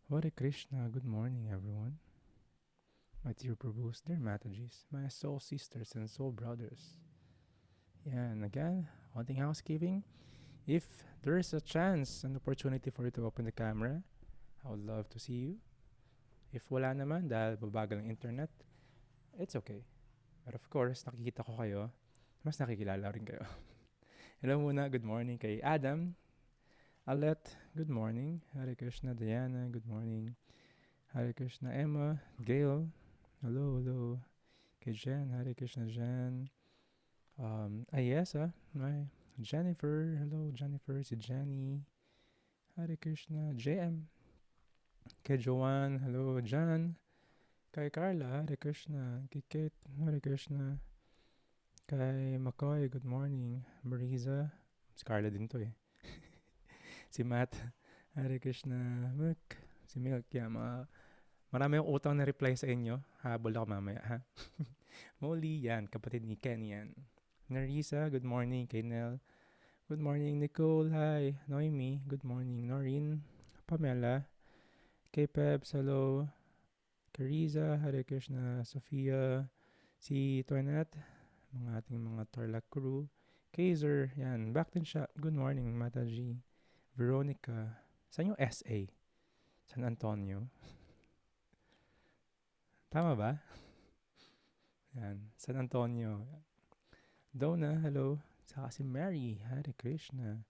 Hare Krishna, good morning everyone. My dear Prabhus, dear Matajis, my soul sisters and soul brothers. Yeah, and again, wanting housekeeping. If there is a chance, an opportunity for you to open the camera, I would love to see you. If wala naman dahil babagal ang internet, it's okay. But of course, nakikita ko kayo, mas nakikilala rin kayo. Hello muna, good morning kay Adam. Alet, good morning. Hare Krishna, Diana, good morning. Hare Krishna, Emma, Gail, hello, hello. Kay Jen, Hare Krishna, Jen. Ayesa, my Jennifer, hello, Jennifer, si Jenny. Hare Krishna, JM. Kay Joanne, hello, Jan. Kay Carla, Hare Krishna. Kay Kate, Hare Krishna. Kay McCoy, good morning. Marisa, si Carla din to eh. Si Matt, Hare Krishna. Milk, si Milk, yeah, marami akong utang na reply sa inyo. Habol ako mamaya, ha? Molly, yan, kapatid ni Ken yan. Narisa, good morning. Kay Nell, good morning. Nicole, hi. Noemi, good morning. Noreen, Pamela, kay Pebs, hello. Kariza, Hare Krishna. Sophia, si Toinette, mga ating mga Tarlac crew. Kaiser, yan. Back din siya. Good morning, Mataji. Veronica, saan yung SA? San Antonio? Tama ba? Yan. San Antonio. Donna, hello. Saka si Mary, Hare Krishna.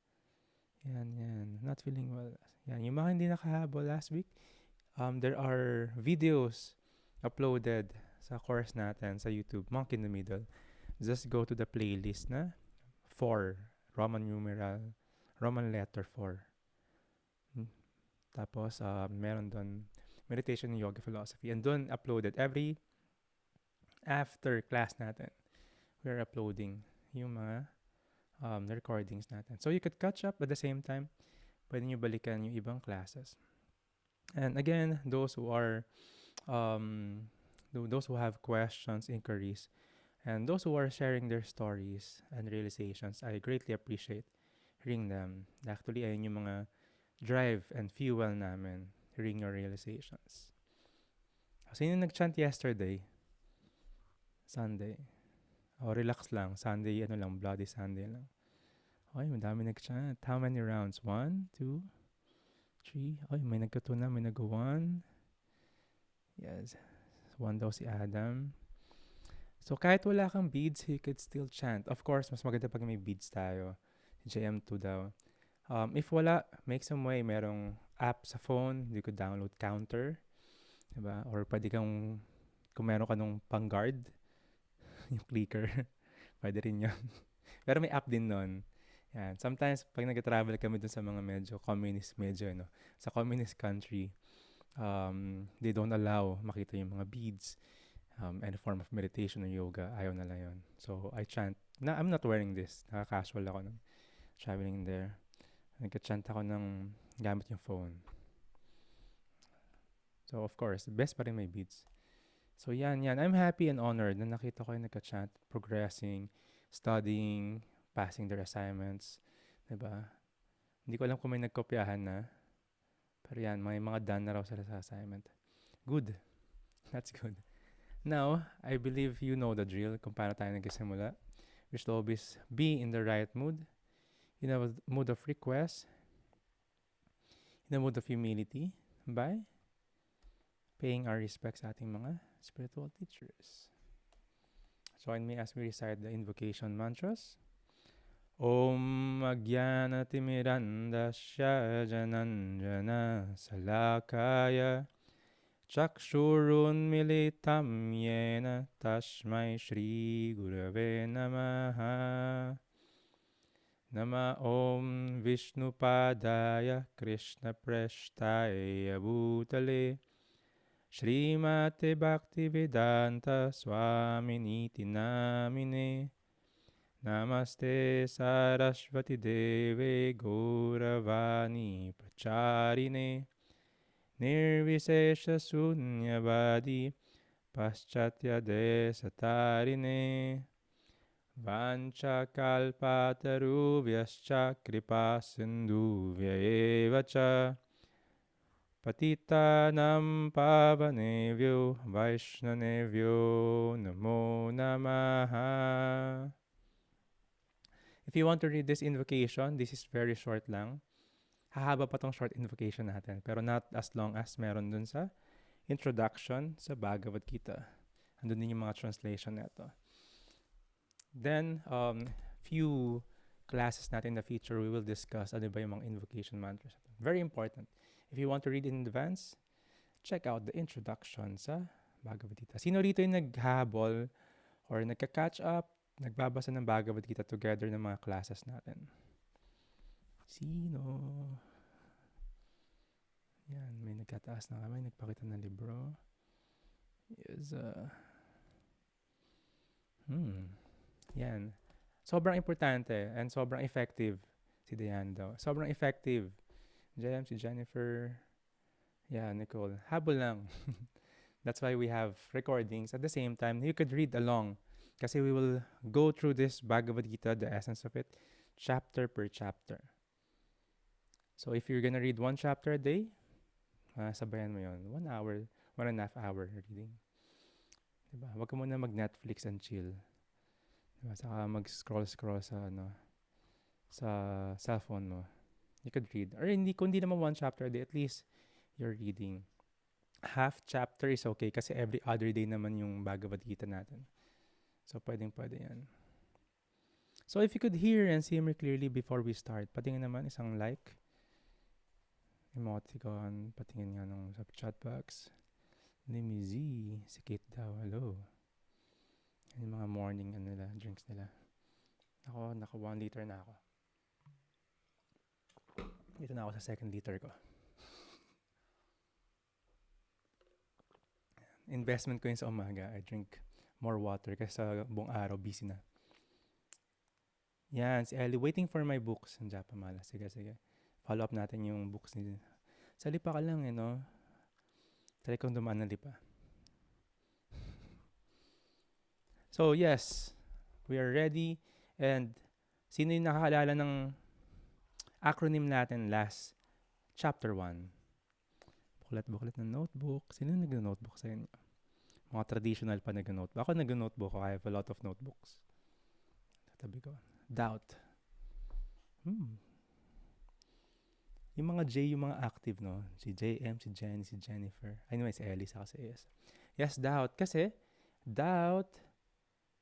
Yan, yan. Not feeling well. Yan. Yung mga hindi nakahabol last week, there are videos uploaded sa course natin sa YouTube, Monk in the Middle. Just go to the playlist na 4, Roman numeral, Roman letter 4. Tapos, meron doon meditation and yoga philosophy. And doon uploaded every after class natin. We're uploading yung mga recordings natin. So you could catch up at the same time. Pwede nyo balikan yung ibang classes. And again, those who have questions, inquiries, and those who are sharing their stories and realizations, I greatly appreciate hearing them. Actually, ayun yung mga drive and fuel namin, hearing your realizations. Sino nag-chant yesterday? Sunday. Relax lang. Sunday, Bloody Sunday lang. Okay, madami nag-chant. How many rounds? 1, 2, 3. May nagka-2 na. May nag-1. Yes. 1 daw si Adam. So, kahit wala kang beads, you could still chant. Of course, mas maganda pag may beads tayo. JM2 daw. If wala, make some way. Merong app sa phone. You could download Counter. Diba? Or pwede kung meron ka nung pang-guard, yung clicker, pwede rin yun. Pero may app din nun. Yan. Sometimes, pag nag-travel kami dun sa mga sa communist country, they don't allow makita yung mga beads, any form of meditation or yoga. Ayaw nila yun. So, I chant. I'm not wearing this. Naka-casual ako nung traveling there. Nagka-chant ako ng gamit yung phone. So, of course, best pa rin may beads. So, yan. I'm happy and honored na nakita ko yung nagka-chant, progressing, studying, passing their assignments. Diba? Hindi ko alam kung may nagkopyahan na. Pero yan, may mga done na raw sila sa assignment. Good. That's good. Now, I believe you know the drill kung paano tayo nagsisimula. We should always be in the right mood, in a mood of request, in a mood of humility, by paying our respects sa ating mga spiritual teachers. Join me as we recite the Invocation Mantras. Om Agyanatimirandasya Jananjana Salakaya Chakshurunmilitam Yena Tashmai Shri Gurave Namaha. Nama Om Vishnupadaya Krishna Preshtaya Bhutale Srimate Bhaktivedanta Swaminiti Namine Namaste Sarasvati Deve Gauravani Pracharine Nirvisesha Sunyavadi Paschatya Desatarine Vancha Kalpatarubhyascha Kripa Sindhuvya Evacha Patitanam pavanevyo Vaishnavevyo Namo Namaha. If you want to read this invocation, this is very short lang. Hahaba pa tong short invocation natin, pero not as long as meron dun sa introduction sa Bhagavad Gita. Andun din yung mga translation nito. Then, few classes natin in the future, we will discuss ano ba yung mga invocation mantras. Very important. If you want to read in advance, check out the introduction sa Bhagavad Gita. Sino rito yung naghahabol or nagka-catch up, nagbabasa ng Bhagavad Gita together ng mga classes natin? Sino? Yan, may nagkataas na kamay, nagpakita ng libro. Yes, yan. Sobrang importante and sobrang effective si Diane daw. Sobrang effective. Jem, si Jennifer. Yeah, Nicole. Habol lang. That's why we have recordings. At the same time, you could read along. Kasi we will go through this Bhagavad Gita, the essence of it, chapter per chapter. So if you're gonna read one chapter a day, sabayan mo yun. 1 hour, 1.5 hour reading. Diba? Huwag ka muna mag-Netflix and chill. Diba? Saka mag-scroll sa cellphone mo. You could read. Or kung hindi naman one chapter a day, at least you're reading. Half chapter is okay kasi every other day naman yung Bhagavad Gita natin. So, pwede yan. So, if you could hear and see me clearly before we start, patingin naman isang like, emoticon, patingin nga nung sa chat box. Nimizi, si Kate daw, hello. Yung mga morning drinks nila. Ako, naka 1 liter na ako. Dito na ako sa 2nd liter ko. Investment ko yun sa umaga. I drink more water kasi sa buong araw busy na. Yan, si Ellie, waiting for my books. Ang Japamala. Sige. Follow up natin yung books ni. Sa lipa ka lang, no? Try kong dumaan ng lipa. So, yes. We are ready. And sino yung nakakaalala ng acronym natin last chapter 1? Buklat ng notebook. Sino yung nag-notebook sa inyo? Mga traditional pa nag-notebook. Ako nag-notebook. I have a lot of notebooks. Tatabi ko. Doubt. Yung mga J, yung mga active, no? Si JM, si Jenny, si Jennifer. Anyway, si Ellie, saka si S. Yes, doubt. Kasi, doubt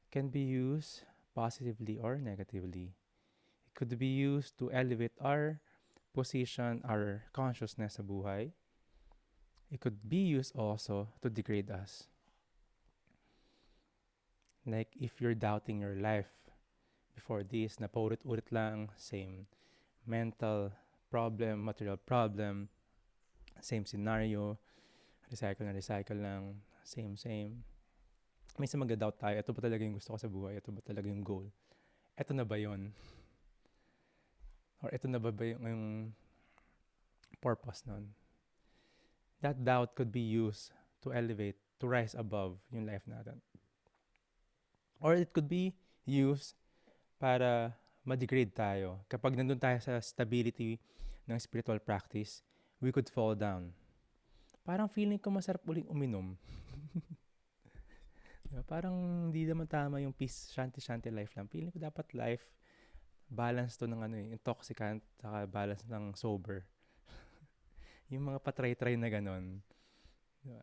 can be used positively or negatively. It could be used to elevate our position, our consciousness sa buhay. It could be used also to degrade us. Like, if you're doubting your life before this, na paulit-ulit lang, same mental problem, material problem, same scenario, recycle lang, same. Minsan mag-doubt tayo, ito ba talaga yung gusto ko sa buhay? Ito ba talaga yung goal? Ito na ba yun? Or ito na ba yung purpose nun? That doubt could be used to elevate, to rise above yung life natin. Or it could be used para ma-degrade tayo. Kapag nandun tayo sa stability ng spiritual practice, we could fall down. Parang feeling ko masarap uling uminom. Diba? Parang hindi naman tama yung peace, shanty life lang. Feeling ko dapat life, balance to ng intoxicant, saka balance ng sober. Yung mga patry-try na ganon. Diba?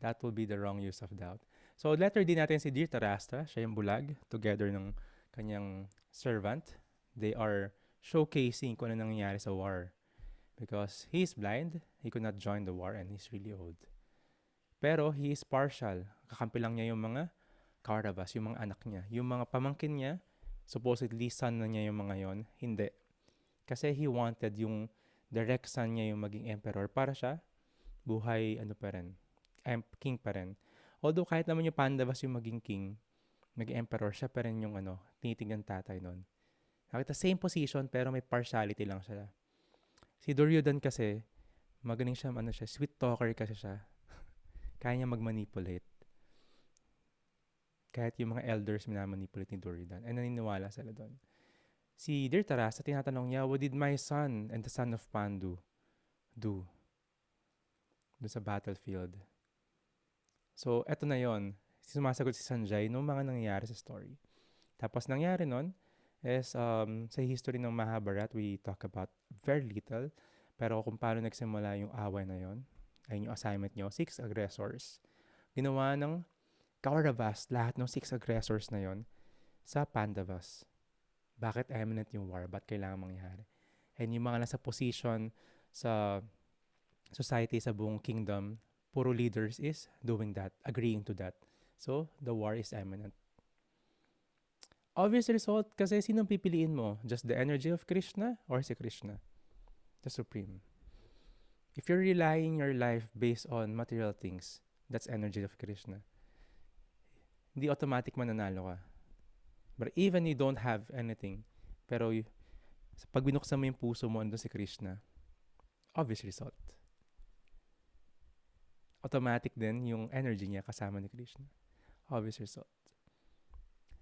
That will be the wrong use of doubt. So, letter D natin si Dhritarashtra. Siya yung bulag, together ng kanyang servant. They are showcasing kung ano nangyayari sa war. Because he is blind, he could not join the war, and he's really old. Pero he is partial. Kakampi lang niya yung mga Kauravas, yung mga anak niya. Yung mga pamangkin niya, supposedly son na niya yung mga yon, hindi. Kasi he wanted yung direct son niya yung maging emperor para siya, buhay king pa rin. Although kahit naman yung Pandavas yung maging king, maging emperor, siya pa rin yung tinitingnan tatay nun. Nakita same position pero may partiality lang siya. Si Duryodhan kasi, magaling siya, sweet talker kasi siya. Kaya niya mag-manipulate. Kahit yung mga elders minamanipulate ni Duryodhan. Ay naniniwala sila doon. Si Dhritarashtra, tinatanong niya, what did my son and the son of Pandu do dun sa battlefield. So, eto na yon. Sumasagot si Sanjay nung mga nangyayari sa story. Tapos nangyari nun is sa history ng Mahabharat, we talk about very little. Pero kung paano nagsimula yung away na yon, ayun yung assignment nyo, 6 aggressors. Ginawa ng Kauravas lahat ng 6 aggressors na yon sa Pandavas. Bakit eminent yung war? Ba't kailangan mangyari? And yung mga nasa position sa society, sa buong kingdom, puro leaders is doing that, agreeing to that. So, the war is imminent. Obvious result kasi sinong pipiliin mo? Just the energy of Krishna or si Krishna? The Supreme. If you're relying your life based on material things, that's energy of Krishna. Hindi automatic mananalo ka. But even you don't have anything, pero pag binuksan mo yung puso mo, andun si Krishna, obvious result. Automatic din yung energy niya kasama ni Krishna. Obvious result.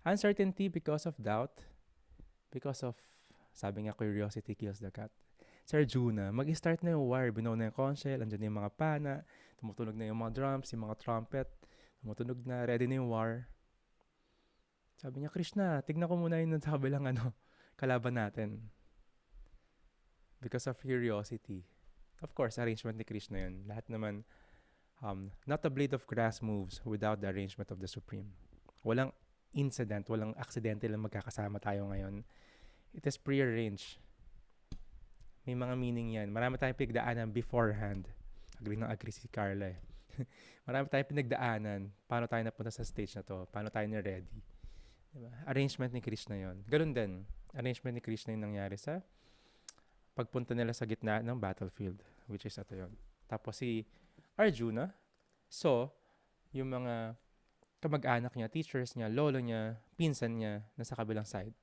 Uncertainty because of doubt, because of, sabi nga, curiosity kills the cat. Si Arjuna, mag-start na yung war, binuo na yung conch shell, andyan na yung mga pana, tumutunog na yung mga drums, yung mga trumpet, tumutunog na, ready na yung war. Sabi niya, Krishna, tignan ko muna yung sa kabilang kalaban natin. Because of curiosity. Of course, arrangement ni Krishna yun. Lahat naman, not a blade of grass moves without the arrangement of the Supreme. Walang incident, walang accidental na magkakasama tayo ngayon. It is prearranged. May mga meaning yan. Marami tayong pinagdaanan beforehand. Agree si Carla eh. Marami tayong pinagdaanan. Paano tayo napunta sa stage na to? Paano tayo na-ready? Diba? Arrangement ni Krishna yon. Ganun din. Arrangement ni Krishna yung nangyari sa pagpunta nila sa gitna ng battlefield. Which is ito yun. Tapos si Arjuna, so, yung mga kamag-anak niya, teachers niya, lolo niya, pinsan niya, nasa kabilang side.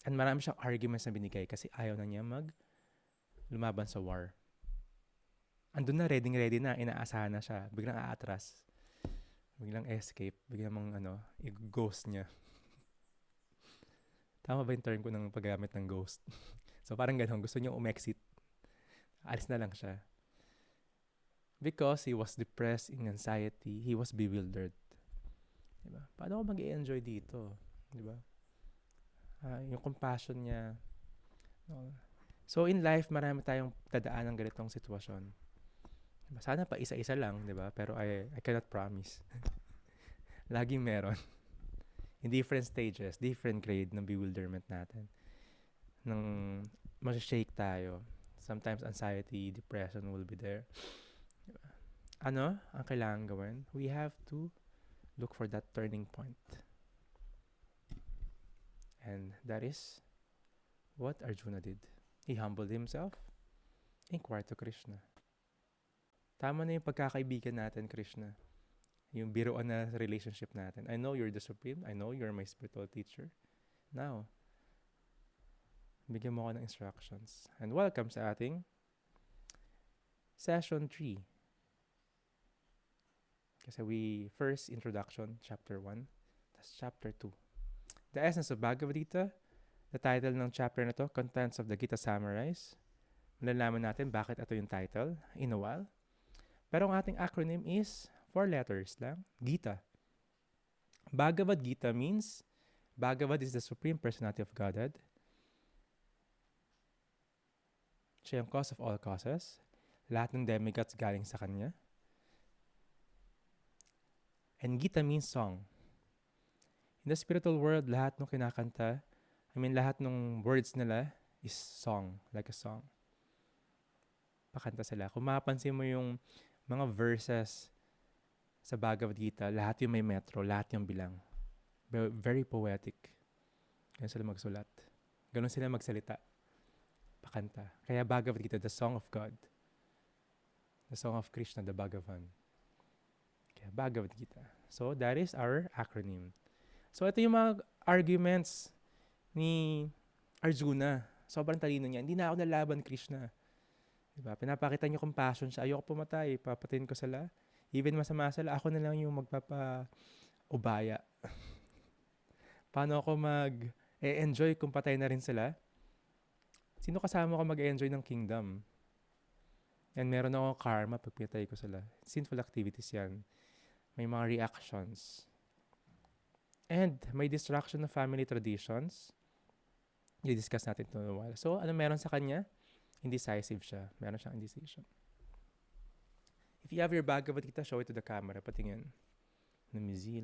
And marami siyang arguments na binigay kasi ayaw na niya lumaban sa war. Andun na, ready na, inaasahan na siya. Biglang aatras. Biglang escape. Biglang i-ghost niya. Tama ba yung term ko ng paggamit ng ghost? So parang gano'n, gusto niya umexit. Alis na lang siya. Because he was depressed, in anxiety, he was bewildered. Diba? Paano ako mag-i-enjoy dito? Diba? Yung compassion niya. No? So in life, marami tayong dadaan ng ganitong sitwasyon. Diba? Sana pa isa-isa lang, diba? Pero I cannot promise. Laging meron. In different stages, different grade ng bewilderment natin. Nang masashake tayo. Sometimes anxiety, depression will be there. Ang kailangan gawin? We have to look for that turning point. And that is what Arjuna did. He humbled himself, inquired to Krishna. Tama na yung pagkakaibigan natin, Krishna. Yung biruan na relationship natin. I know you're the Supreme. I know you're my spiritual teacher. Now, bigyan mo ako ng instructions. And welcome sa ating session 3. Kasi first introduction, chapter 1, tas chapter 2. The essence of Bhagavad Gita, the title ng chapter na to, Contents of the Gita Summarized. Malalaman natin bakit ito yung title in a while. Pero ang ating acronym is 4 letters lang, Gita. Bhagavad Gita means, Bhagavad is the Supreme Personality of Godhead. Siya yung cause of all causes. Lahat ng demigods galing sa kanya. And Gita means song. In the spiritual world, lahat ng kinakanta, lahat ng words nila is song, like a song. Pakanta sila. Kung mapapansin mo yung mga verses sa Bhagavad Gita, lahat yung may metro, lahat yung bilang. Very poetic. Ganun sila magsulat. Ganun sila magsalita. Pakanta. Kaya Bhagavad Gita, the song of God. The song of Krishna, the Bhagavan. Kaya Bhagavad Gita. So, that is our acronym. So, ito yung mga arguments ni Arjuna. Sobrang talino niya. Hindi na ako nalaban, Krishna. Diba? Pinapakita niyo compassion siya. Ayoko pumatay. Papatayin ko sila. Even masama sila, ako na lang yung magpapa-ubaya. Paano ako mag-enjoy kung patay na rin sila? Sino kasama ko mag-enjoy ng kingdom? And meron akong karma pag pinatay ko sila. Sinful activities yan. May mga reactions. And may destruction of family traditions. I-discuss natin ito in a while. So, ano meron sa kanya? Indecisive siya. Meron siyang indecision. If you have your Bhagavad Gita, show it to the camera. Patingin. Let me see.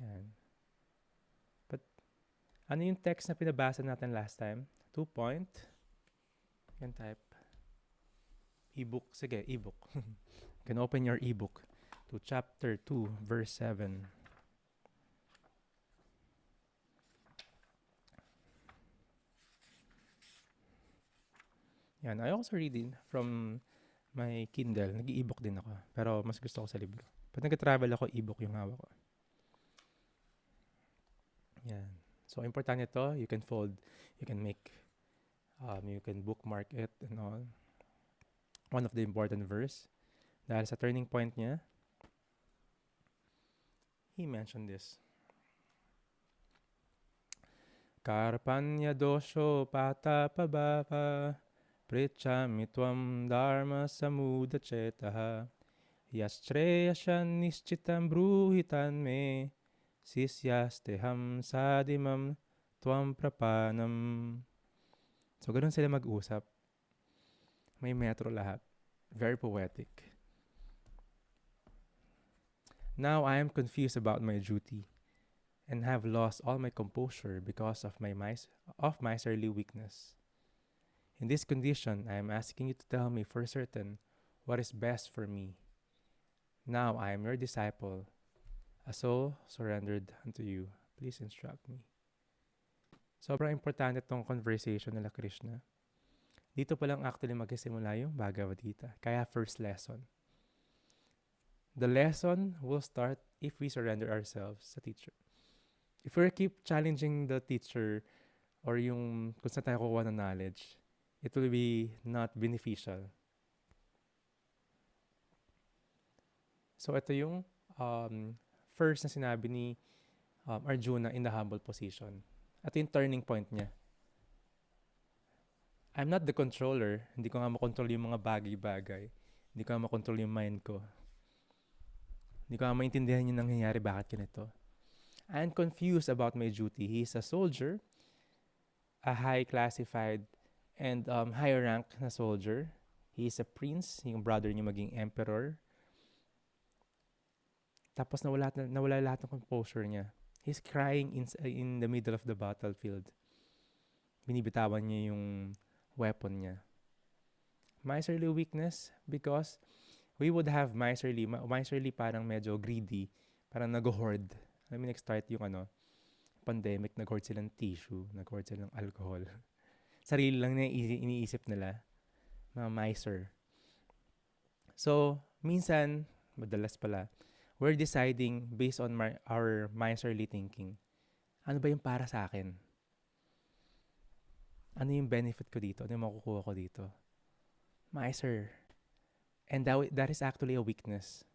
Yan. But, ano yung text na pinabasa natin last time? 2 point. You can type. Ebook. Sige, ebook. You can open your ebook to chapter 2, verse 7. Yan. I also read it from my Kindle. Nag-i-ebook din ako. Pero mas gusto ko sa libro. Pag nag-travel ako, ebook yung hawak ko. Yan. So, importante ito. You can fold. You can make, you can bookmark it and all. One of the important verse. Dahil sa turning point niya, he mentioned this. Karpanya dosho pata pabapa Prichami tvam dharma samudachetaha Yastreyashan nischitam bruhitan me Sisyasteham sadimam tvam prapanam. So, ganun sila mag-usap. May metro lahat. Very poetic. Now I am confused about my duty and have lost all my composure because of my miserly weakness. In this condition, I am asking you to tell me for certain what is best for me. Now I am your disciple, a soul surrendered unto you. Please instruct me. Sobrang importante itong conversation nila Krishna. Dito pa lang actually magsisimula yung Bhagavad Gita. Kaya first lesson. The lesson will start if we surrender ourselves sa teacher. If we keep challenging the teacher or yung kung saan tayo kukuha ng knowledge, it will be not beneficial. So ito yung first na sinabi ni Arjuna in the humble position. Ito yung turning point niya. I'm not the controller. Hindi ko nga makontrol yung mga bagay-bagay. Hindi ko nga makontrol yung mind ko. Hindi ko nga maintindihan yung nangyayari bakit ganito. I'm confused about my duty. He is a soldier, a high classified and higher rank na soldier. He is a prince, yung brother niya maging emperor. Tapos nawala lahat ng composure niya. He's crying in the middle of the battlefield. Binibitawan niya yung weapon niya. Miserly weakness because we would have miserly parang medyo greedy, parang nag-hoard. I mean, nag-start yung pandemic, nag-hoard sila ng tissue, nag-hoard sila ng alcohol. Sarili lang na iniisip nila, mga miser. So, minsan, madalas pala, we're deciding based on our miserly thinking. Ano ba yung para sa akin? Ano yung benefit ko dito? Ano yung makukuha ko dito? Miser. And that is actually a weakness.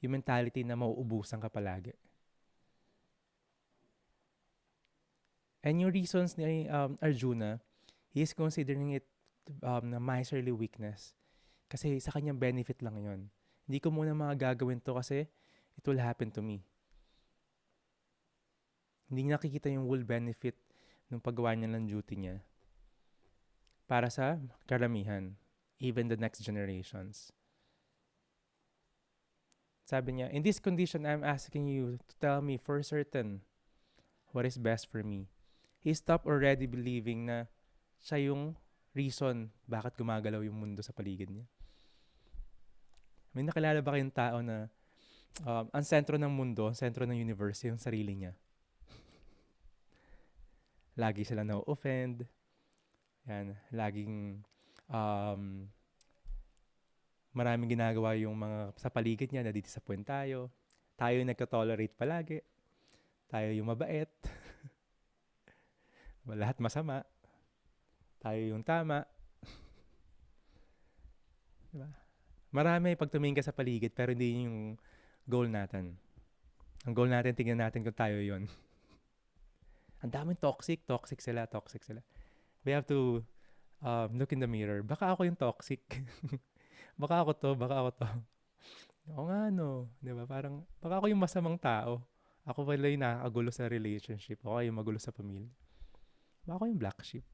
Yung mentality na mauubusan ka palagi. And yung reasons ni Arjuna, he is considering it na miserly weakness. Kasi sa kanyang benefit lang yon. Hindi ko muna mga gagawin to kasi it will happen to me. Hindi nakikita yung full benefit ng paggawa niya ng duty niya para sa karamihan, even the next generations. Sabi niya, in this condition, I'm asking you to tell me for certain what is best for me. He stopped already believing na siya yung reason bakit gumagalaw yung mundo sa paligid niya. May nakilala ba kayong tao na ang sentro ng mundo, ang sentro ng universe, yung sarili niya? Lagi sila na-offend. Yan, laging maraming ginagawa yung mga sa paligid niya, na-disappoint tayo. Tayo yung nagka-tolerate palagi. Tayo yung mabait. Lahat masama. Tayo yung tama. Diba? Marami pag tumingin ka sa paligid pero hindi yung goal natin. Ang goal natin, tingnan natin kung tayo yon. Ang daming toxic sila. We have to look in the mirror. Baka ako yung toxic. Baka ako to. Oo nga, no. Di ba? Parang, baka ako yung masamang tao. Ako pala yung nakakagulo sa relationship. Ako yung magulo sa pamilya. Baka ako yung black sheep.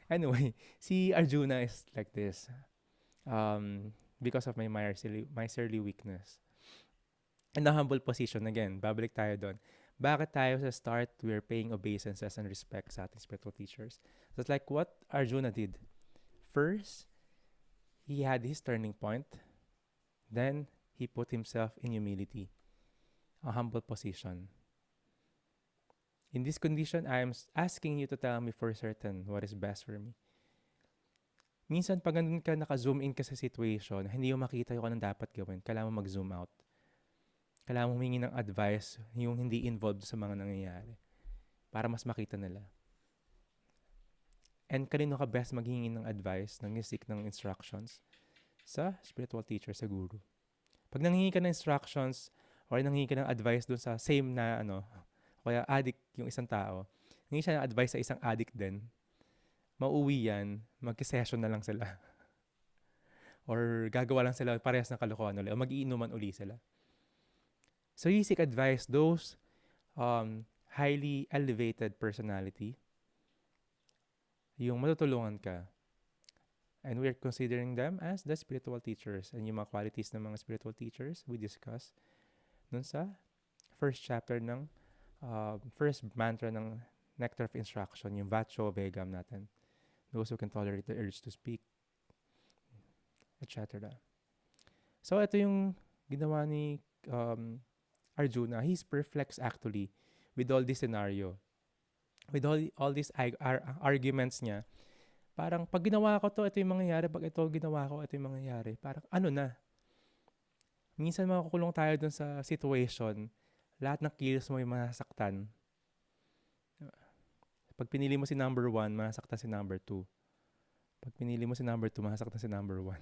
Anyway, si Arjuna is like this. Because of my miserly weakness. And the humble position, again, babalik tayo doon. Bakit tayo sa start, we're paying obeisances and respect sa ating spiritual teachers? That's like what Arjuna did. First, he had his turning point. Then, he put himself in humility. A humble position. In this condition, I am asking you to tell me for certain what is best for me. Minsan, pag nandun ka, naka-zoom in ka sa situation, hindi mo makita yung anong dapat gawin. Kailangan mo mag-zoom out. Kailangan mo humingi ng advice yung hindi involved sa mga nangyayari para mas makita nila. And kanino ka best maghingi ng advice, ng seek ng instructions? Sa spiritual teacher, sa guru. Pag nanghingi ka ng instructions or nanghingi ka ng advice dun sa same na kaya addict yung isang tao, nanghingi siya ng advice sa isang addict din, mauwi yan, mag-session na lang sila. Or gagawa lang sila parehas ng kalokohan ulit, o mag-iinuman uli sila. So you seek advice, those highly elevated personality, yung matutulungan ka. And we're considering them as the spiritual teachers. And yung mga qualities ng mga spiritual teachers, we discuss dun sa first chapter ng first mantra ng Nectar of Instruction, yung Vacho Vegam natin. Those who can tolerate the urge to speak, etc. So ito yung ginawa ni Arjuna. He's perplexed actually with all this scenario. With all these arguments niya. Parang pag ginawa ko to, ito yung mangyayari. Pag ito ginawa ko, ito yung mangyayari. Parang ano na? Minsan makukulong tayo dun sa situation. Lahat ng kills mo yung masasaktan. Pag pinili mo si number 1, masasaktan si number 2. Pag pinili mo si number 2, masasaktan si number 1.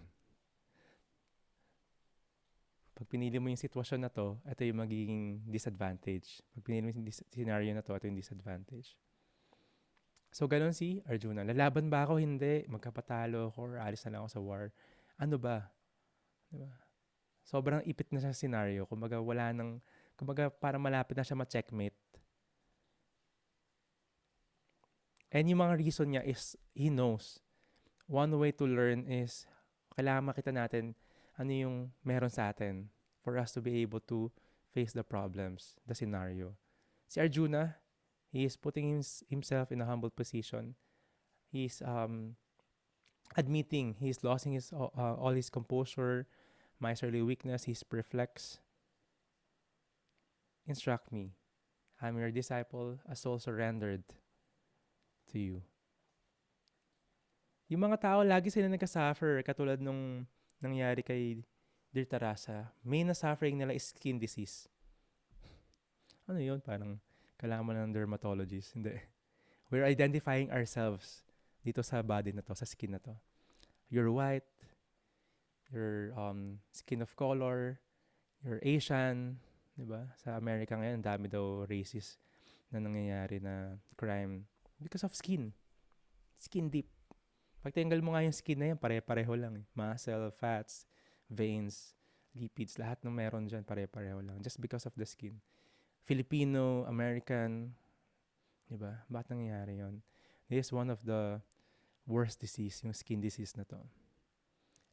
Pag pinili mo yung sitwasyon na to, ito yung magiging disadvantage. Pag pinili mo yung scenario na to, ito yung disadvantage. So, ganun si Arjuna. Lalaban ba ako? Hindi. Magkapatalo ako or alis na lang ako sa war. Ano ba? Diba? Sobrang ipit na siya scenario. Kumbaga, parang malapit na siya ma-checkmate. And yung mga reason niya is, he knows. One way to learn is, kailangan makita natin ano yung meron sa atin for us to be able to face the problems, the scenario. Si Arjuna, he is putting himself in a humble position. He's admitting he's losing all his composure, miserly weakness, he's perplexed. Instruct me. I'm your disciple, a soul surrendered to you. Yung mga tao, lagi sila nagka-suffer. Katulad nung nangyari kay Dhritarashtra. Main na suffering nila is skin disease. Ano yun? Parang kailangan mo ng dermatologist. Hindi. We're identifying ourselves dito sa body na to, sa skin na to. You're white, you're skin of color, you're Asian, di ba? Sa America ngayon, dami daw racist na nangyayari na crime because of skin. Skin deep. Pag tinggal mo nga yung skin na yan, pare-pareho lang. Muscle, fats, veins, lipids, lahat ng meron dyan, pare-pareho lang. Just because of the skin. Filipino, American, diba? Bakit nangyayari yun? This is one of the worst disease, yung skin disease na to.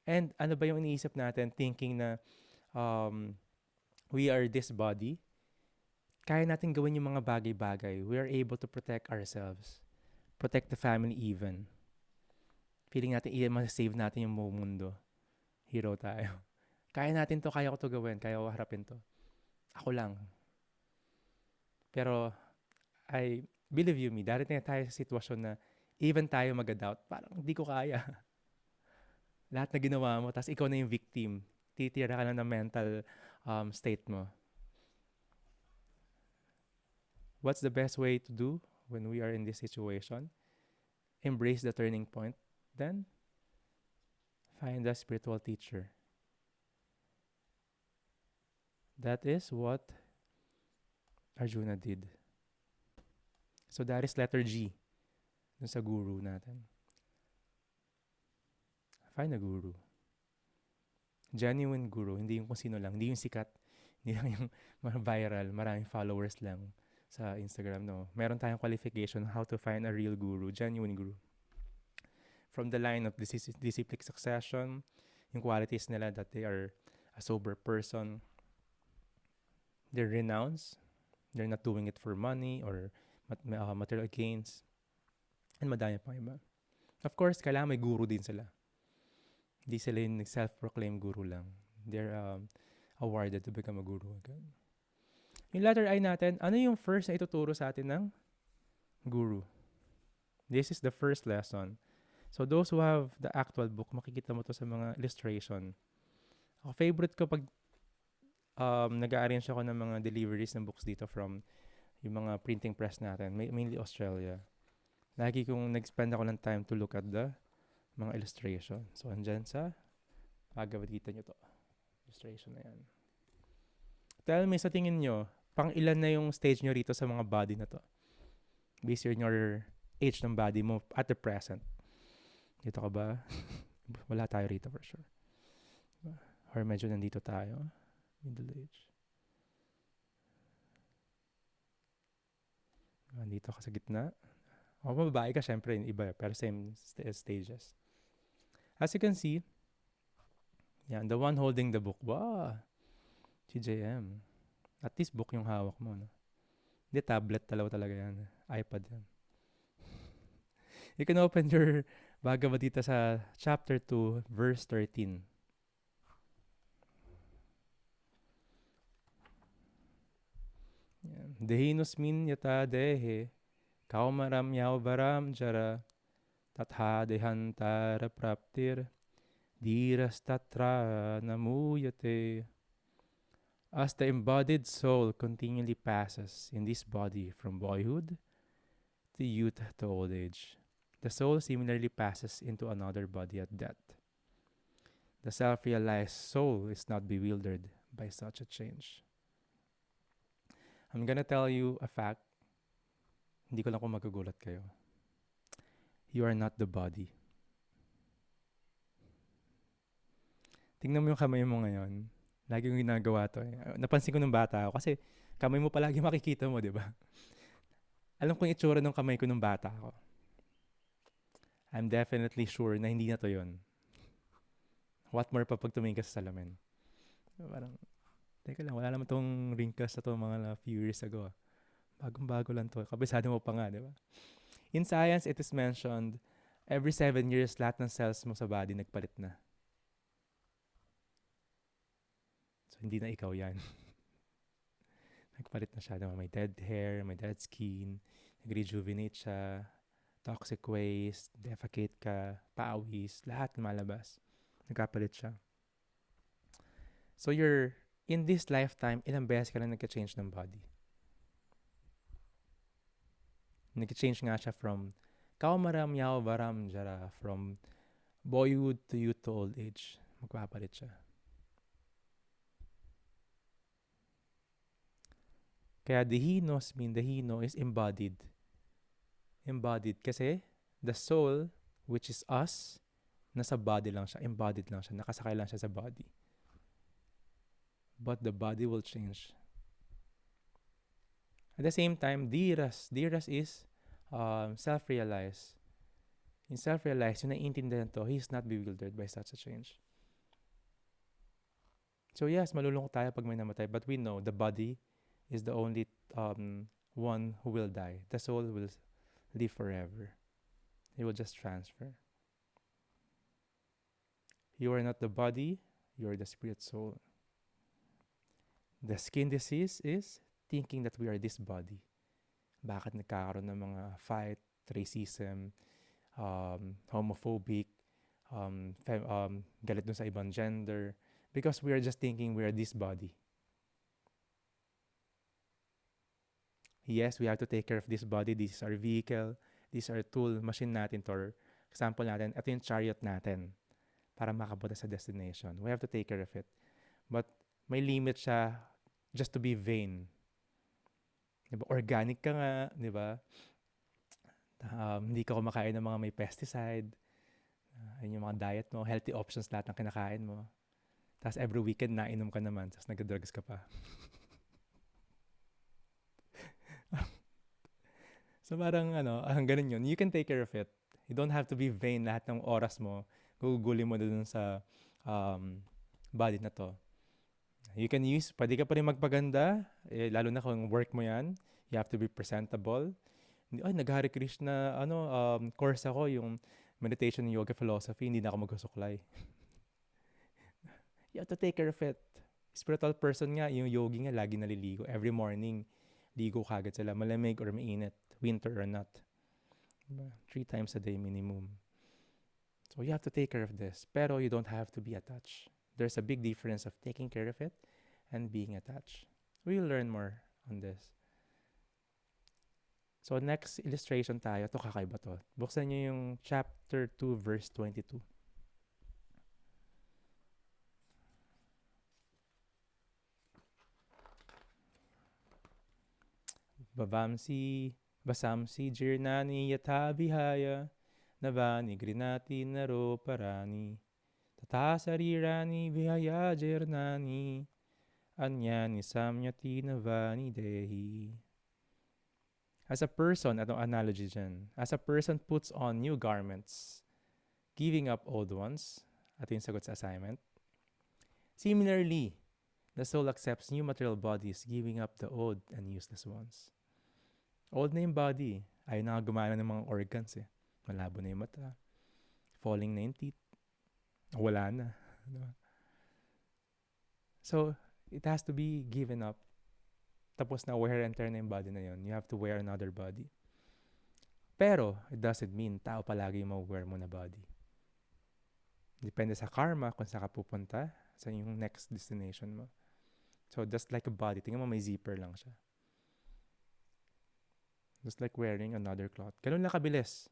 And ano ba yung iniisip natin thinking na we are this body? Kaya natin gawin yung mga bagay-bagay. We are able to protect ourselves. Protect the family even. Feeling natin, ma-save natin yung buong mundo. Hero tayo. Kaya natin to, kaya ko to gawin, kaya ko harapin to. Ako lang. Pero, I believe you me, darating na tayo sa sitwasyon na even tayo mag-doubt, parang hindi ko kaya. Lahat na ginawa mo, tapos ikaw na yung victim. Titira ka na ng mental state mo. What's the best way to do when we are in this situation? Embrace the turning point. Then, find a spiritual teacher. That is what Arjuna did. So that is letter G. dun sa guru natin. Find a guru. Genuine guru, hindi yung kung sino lang, hindi yung sikat, hindi lang yung viral, maraming followers lang sa Instagram, no. Meron tayong qualification how to find a real guru, genuine guru. From the line of disciplic succession, yung qualities nila that they are a sober person, they're renounced, they're not doing it for money or material gains, and madami pang iba. Of course, kailangan may guru din sila. Hindi sila yung self-proclaimed guru lang. They're awarded to become a guru. Okay? Yung letter I natin, ano yung first na ituturo sa atin ng guru? This is the first lesson. So those who have the actual book, makikita mo to sa mga illustration. Ako, favorite ko pag nag-arrange ako ng mga deliveries ng books dito from yung mga printing press natin, mainly Australia. Lagi kong nag-spend ako ng time to look at the mga illustration. So, andyan sa Bhagavad Gita nyo to. Illustration na yan. Tell me, sa tingin nyo, pang ilan na yung stage nyo rito sa mga body na to? Based on your age ng body mo at the present. Dito ka ba? Wala tayo rito for sure. Or medyo nandito tayo. Middle age. Nandito ka sa gitna. O, mababae ka, syempre, iba. Pero same stages. As you can see, yan, the one holding the book. Wow! TJM. At least book yung hawak mo, no? Hindi, tablet talaga yan. iPad yan. You can open your Bhagavad Gita sa chapter 2, verse 13. Yan. Dehinusmin yata dehe, kaumaram yauvaram jara, tatha dehantara praptir, diras tatra namuyate. As the embodied soul continually passes in this body from boyhood to youth to old age, the soul similarly passes into another body at death. The self-realized soul is not bewildered by such a change. I'm gonna tell you a fact. Hindi ko lang kung magugulat kayo. You are not the body. Tingnan mo yung kamay mo ngayon. Lagi kong ginagawa to. Napansin ko nung bata ako kasi kamay mo palagi makikita mo, di ba? Alam ko yung itsura ng kamay ko nung bata ako. I'm definitely sure na hindi na to yun. What more pa pag tumingin ka sa salamin? Parang, teka lang, wala naman tong wrinkles na to mga few years ago. Bagong-bago lang to. Kabisado mo pa nga, di ba? In science, it is mentioned, every 7 years, lahat ng cells mo sa body nagpalit na. So, hindi na ikaw yan. Nagpalit na siya. Diba? May dead hair, may dead skin, nag-rejuvenate siya, toxic waste, defecate ka, pawis, lahat lumalabas. Nagkapalit siya. So, you're, in this lifetime, ilang beses ka lang nagka-change ng body. Nag-change nga siya from kaumaram yauvaram jara, from boyhood to youth to old age. Magpapalit siya. Kaya dehinos mean dehino is embodied. Embodied kasi the soul, which is us, nasa body lang siya, embodied lang siya, nakasakay lang siya sa body. But the body will change. At the same time, Dhiras is self-realized. In self-realized, yung naiintindihan to, he is not bewildered by such a change. So yes, malulungkot tayo pag may namatay, but we know the body is the only one who will die. The soul will live forever. It will just transfer. You are not the body, you are the spirit soul. The skin disease is thinking that we are this body. Bakit nagkakaroon ng mga fight, racism, homophobic, galit dun sa ibang gender? Because we are just thinking we are this body. Yes, we have to take care of this body. This is our vehicle. This is our tool, machine natin to. Or example natin, ito yung chariot natin para makapunta sa destination. We have to take care of it. But may limit siya just to be vain. Diba? Organic ka nga, di ba? Hindi ka kumakain ng mga may pesticide. Ayun yung mga diet mo, healthy options lahat ng kinakain mo. Tapos every weekend nainom ka naman, tapos nag-drugs ka pa. So parang ganun yun. You can take care of it. You don't have to be vain lahat ng oras mo. Gugugulin mo dun sa body na to. You can pwede ka pa rin magpaganda, lalo na kung work mo yan. You have to be presentable. Ay, nag-Hare Krishna, course ako, yung meditation and yoga philosophy, hindi na ako magsusuklay. You have to take care of it. Spiritual person nga, yung yogi nga, lagi naliligo. Every morning, ligo kagad sila, malamig or mainit, winter or not. 3 times a day minimum. So you have to take care of this. Pero you don't have to be attached. There's a big difference of taking care of it and being attached. We'll learn more on this. So next illustration tayo. Ito kakaiba to. Buksan niyo yung chapter 2 verse 22. Bavamsi, basamsi, jirnani, yatha vihaya, navani, grinati, naro, parani, tata sarirani, vihaya, jirnani, anyani, samyati, navani, dehi. As a person, atong analogy dyan, as a person puts on new garments, giving up old ones, ato yung sagot sa assignment. Similarly, the soul accepts new material bodies, giving up the old and useless ones. Old na yung body. Ayaw na gumana ng mga organs eh. Malabo na yung mata. Falling na yung teeth. Wala na. So, it has to be given up. Tapos na wear and tear na yung body na yun. You have to wear another body. Pero, it doesn't mean tao palagi yung ma-wear mo na body. Depende sa karma kung saan ka pupunta, sa yung next destination mo. So, just like a body, tingnan mo may zipper lang siya. Just like wearing another cloth. Ganun lang kabilis.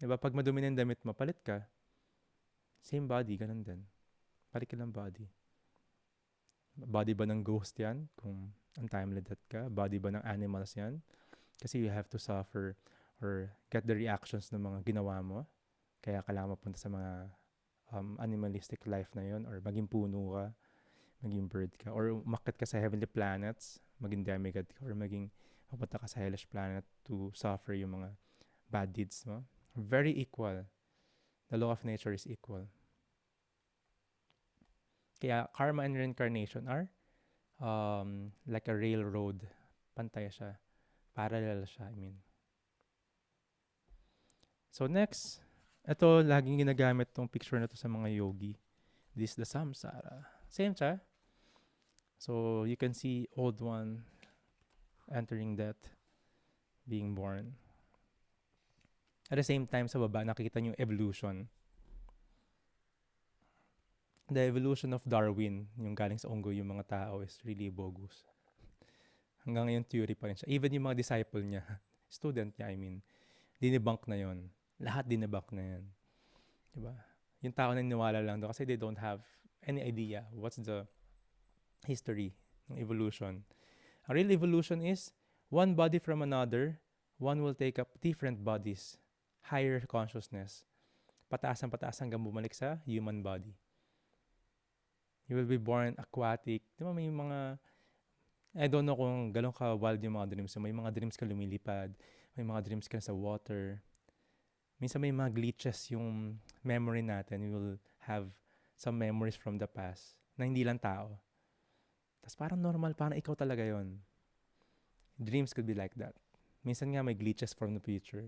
Diba? Pag madumi ng damit mo, palit ka. Same body, ganun din. Palit ka lang body. Body ba ng ghost yan? Kung untimely death ka? Body ba ng animals yan? Kasi you have to suffer or get the reactions ng mga ginawa mo. Kaya kailangan mapunta sa mga animalistic life na yon, or maging puno ka, maging bird ka, or umakyat ka sa heavenly planets, maging demigod ka, or maging mapunta ka sa hellish planet to suffer yung mga bad deeds mo. Very equal. The law of nature is equal. Kaya karma and reincarnation are like a railroad. Pantay siya. Parallel siya, I mean. So next, ito laging ginagamit tong picture na to sa mga yogi. This is the samsara. Same siya. So you can see old one entering death, being born. At the same time, sa baba, nakikita niyo evolution. The evolution of Darwin, yung galing sa unggoy yung mga tao, is really bogus. Hanggang ngayon, theory pa rin siya. Even yung mga disciple niya, student niya, I mean, dinebunk na yon. Lahat dinebunk na yan. Diba? Yung tao na niniwala lang doon kasi they don't have any idea what's the history ng evolution. A real evolution is one body from another, one will take up different bodies, higher consciousness, pataas hanggang bumalik sa human body. You will be born aquatic. Di ba may mga, I don't know kung gano'n ka wild yung mga dreams. May mga dreams ka lumilipad, may mga dreams ka sa water. Minsan may mga glitches yung memory natin. We will have some memories from the past na hindi lang tao. Tapos parang normal, parang ikaw talaga yon. Dreams could be like that. Minsan nga may glitches from the future.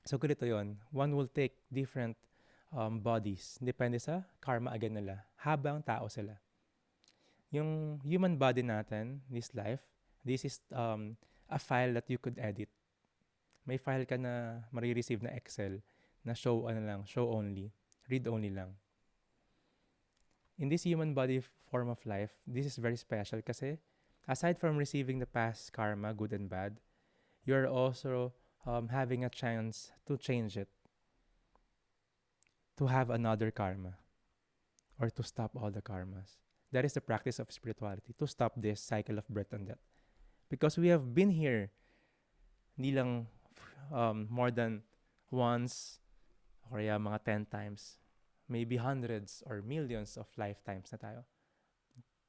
So ganito yon. One will take different bodies. Depende sa karma again nila. Habang tao sila. Yung human body natin, this life, this is a file that you could edit. May file ka na marireceive na Excel na show only, read only lang. In this human body form of life, this is very special kasi aside from receiving the past karma, good and bad, you're also having a chance to change it. To have another karma. Or to stop all the karmas. That is the practice of spirituality. To stop this cycle of birth and death. Because we have been here, hindi lang more than once, or kaya mga 10 times. Maybe hundreds or millions of lifetimes na tayo.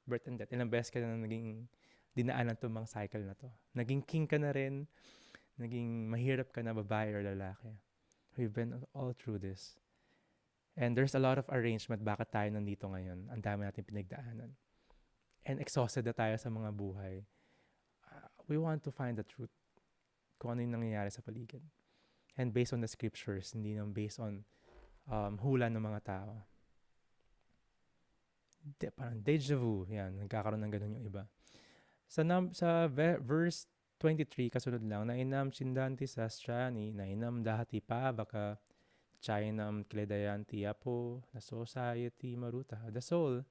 Birth and death. Ilang beses ka na naging dinaanan itong mga cycle na to. Naging king ka na rin. Naging mahirap ka na, babae or lalaki. We've been all through this. And there's a lot of arrangement bakit tayo nandito ngayon. Ang dami natin pinagdaanan. And exhausted na tayo sa mga buhay. We want to find the truth. Kung ano yung nangyayari sa paligid. And based on the scriptures, hindi naman based on hula ng mga tao. Parang deja vu. Yan, nagkakaroon ng ganun yung iba. Sa verse 23, kasunod lang, nainam sindanti sastrani, nainam dahati pavaka, chainam kledayanti apo, the society maruta. The soul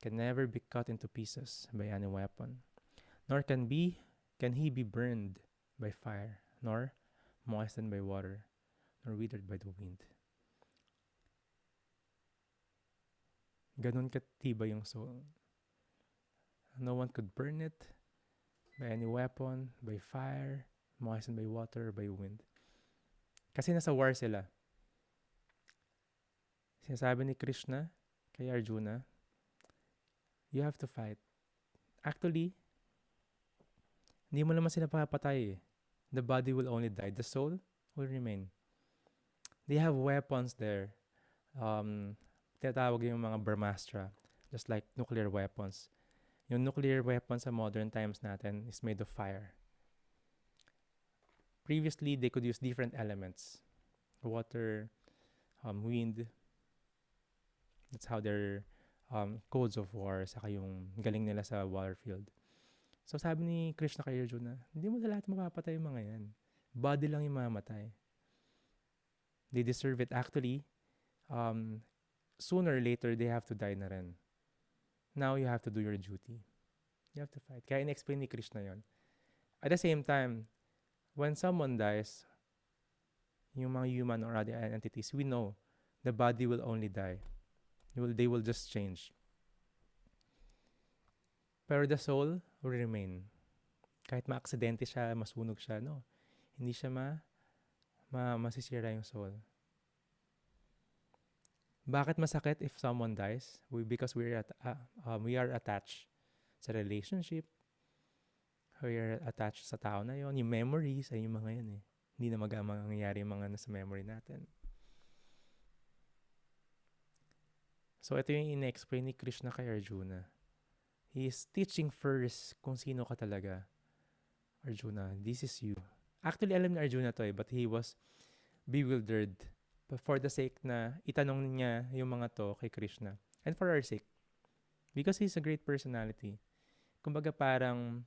can never be cut into pieces by any weapon, nor can he be burned by fire, nor moistened by water, nor withered by the wind. Ganun katiba yung soul. No one could burn it by any weapon, by fire, moistened by water, by wind. Kasi nasa war sila. Sinasabi ni Krishna kay Arjuna, you have to fight. Actually, hindi mo naman sila papatay. The body will only die. The soul will remain. They have weapons there. Tinatawag yung mga Brahmastra, just like nuclear weapons. Yung nuclear weapons sa modern times natin is made of fire. Previously, they could use different elements. Water, wind. That's how their codes of war, saka yung galing nila sa warfield. So sabi ni Krishna kay Arjuna, hindi mo na lahat mapapatay yung mga yan. Body lang yung mamatay. They deserve it. Actually, sooner or later, they have to die na rin. Now, you have to do your duty. You have to fight. Kaya in-explain ni Krishna yon. At the same time, when someone dies, yung mga human or other entities, we know the body will only die. They will just change. Pero the soul will remain. Kahit ma-aksidente siya, masunog siya, no. Hindi siya masisira yung soul. Bakit masakit if someone dies? Because we are attached sa relationship. We are attached sa tao na yon. Yung memories ay yung mga yan eh. Hindi na mangyayari yung mga nasa memory natin. So ito yung in-explain ni Krishna kay Arjuna. He is teaching first kung sino ka talaga. Arjuna, this is you. Actually, alam ni Arjuna to eh, but he was bewildered. But for the sake na itanong niya yung mga to kay Krishna. And for our sake. Because he's a great personality. Kumbaga parang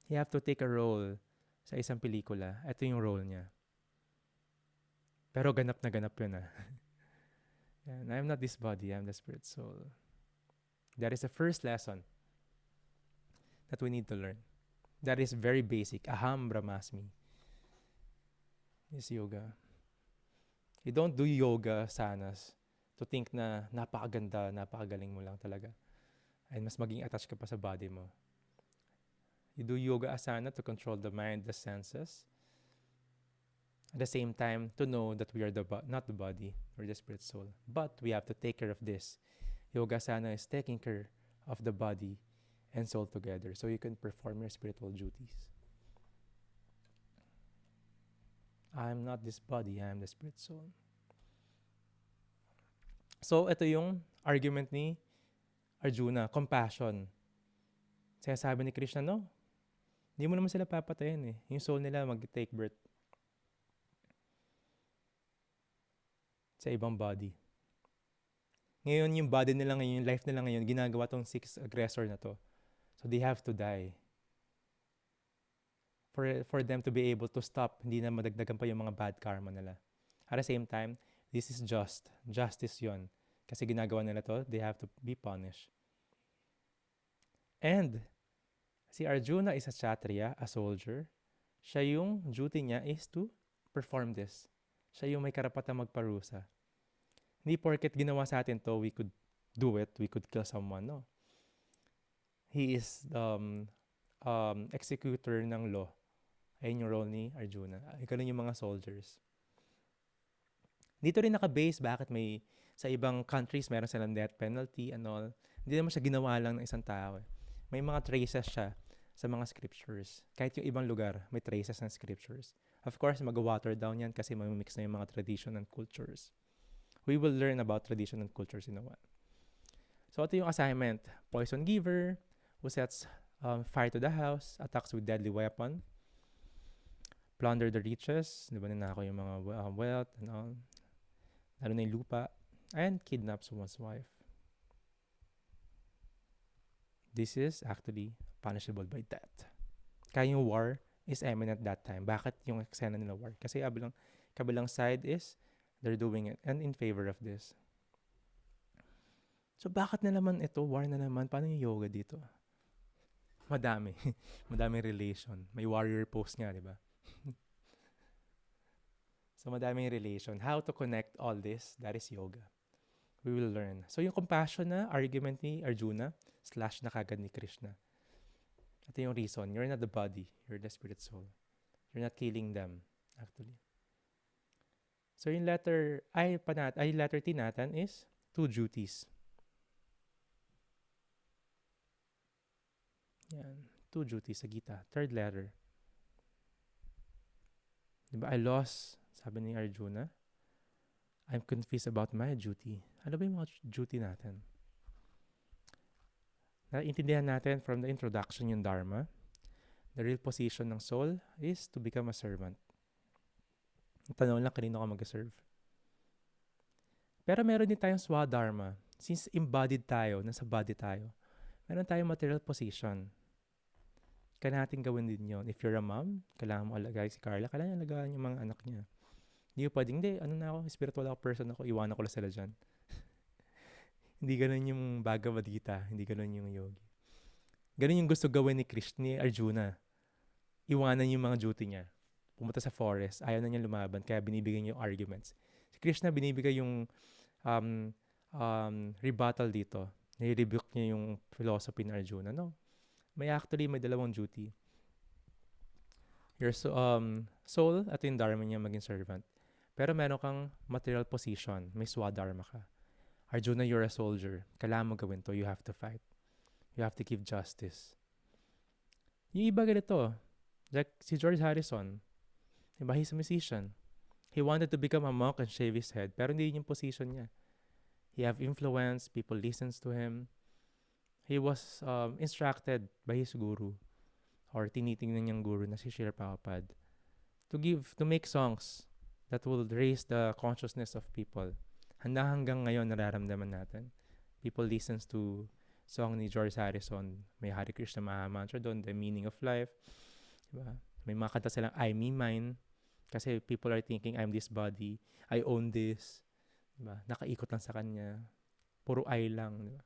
he have to take a role sa isang pelikula. Ito yung role niya. Pero ganap na ganap yun ah. And I'm not this body, I'm the spirit soul. That is the first lesson that we need to learn. That is very basic. Aham Brahmasmi. Is yoga. You don't do yoga sanas to think na napakaganda, napakagaling mo lang talaga. And mas maging attached ka pa sa body mo. You do yoga asana to control the mind, the senses. At the same time, to know that we are not the body, we're the spirit soul. But we have to take care of this. Yoga asana is taking care of the body and soul together so you can perform your spiritual duties. I'm not this body, I'm the spirit soul. So, ito yung argument ni Arjuna, compassion. Sinasabi ni Krishna, no, hindi mo naman sila papatayin eh. Yung soul nila mag-take birth sa ibang body. Ngayon, yung body nila ngayon, yung life nila ngayon, ginagawa tong 6 aggressor na to. So, they have to die. For them to be able to stop, hindi na madagdagan pa yung mga bad karma nila. At the same time, this is just. Justice yon. Kasi ginagawa nila to, they have to be punished. And, si Arjuna is a Kshatriya, a soldier. Siya yung duty niya is to perform this. Siya yung may karapatang magparusa. Hindi porket ginawa sa atin to, we could do it, we could kill someone, no. He is executor ng law. Ayun yung role ni Arjuna. Ganun yung mga soldiers. Dito rin naka-base bakit may sa ibang countries meron silang death penalty and all. Hindi naman siya ginawa lang ng isang tao. May mga traces siya sa mga scriptures. Kahit yung ibang lugar, may traces ng scriptures. Of course, mag-water down yan kasi mamimix na yung mga tradition and cultures. We will learn about tradition and cultures in a while. So, ito yung assignment. Poison giver, who sets fire to the house, attacks with deadly weapon, plunder the riches, di ba ninako yung mga wealth and all, lalo na yung lupa, and kidnaps one's wife. This is actually punishable by death. Kaya yung war is eminent that time. Bakit yung eksena nila war? Kasi kabilang side is they're doing it and in favor of this. So bakit na naman ito? War na naman. Paano yung yoga dito? Madami. Madaming relation. May warrior pose nga, di ba? So madaming relation. How to connect all this? That is yoga. We will learn. So yung compassion na argument ni Arjuna / nakagad ni Krishna. Ito yung reason. You're not the body. You're the spirit soul. You're not killing them, actually. So yung letter T natin is 2 duties. Yan. 2 duties sa Gita. Third letter. Diba? I lost, sabi ni Arjuna, I'm confused about my duty. Ano ba yung mga duty natin? Naintindihan natin from the introduction yung Dharma. The real position ng soul is to become a servant. Tanong lang kanino ka mag-serve. Pero meron din tayong swadharma. Since embodied tayo, nasa body tayo, meron tayong material position. Kailangan natin gawin din yun. If you're a mom, kailangan mo alagay si Carla, kailangan alagaan yung mga anak niya. Hindi mo pwedeng, spiritual ako, person ako, iwanan ko lang sila dyan. Hindi ganun yung Bhagavad Gita, hindi ganun yung yogi. Ganun yung gusto gawin ni Krishna, ni Arjuna. Iwanan yung mga duty niya. Pumunta sa forest, ayaw na niya lumaban, kaya binibigay niya yung arguments. Si Krishna binibigay yung rebuttal dito. Nire-rebuke niya yung philosophy ni Arjuna. No. May dalawang duty. Your soul, at yung dharma niya maging servant. Pero meron kang material position. May swadharma ka. Arjuna, you're a soldier. Kailangan mo gawin to. You have to fight. You have to give justice. Yung iba ganito. Like si George Harrison. Diba? He's a musician. He wanted to become a monk and shave his head. Pero hindi yun yung position niya. He have influence. People listens to him. He was instructed by his guru. Or tinitingnan niyang guru na si Srila Prabhupada. To make songs that will raise the consciousness of people. Hanggang ngayon nararamdaman natin. People listens to song ni George Harrison. May Hare Krishna Maha Mantra doon, The Meaning of Life. Diba? May mga kanta silang I, Me, Mine. Kasi people are thinking, I'm this body. I own this. Diba? Nakaikot lang sa kanya. Puro I lang. Diba?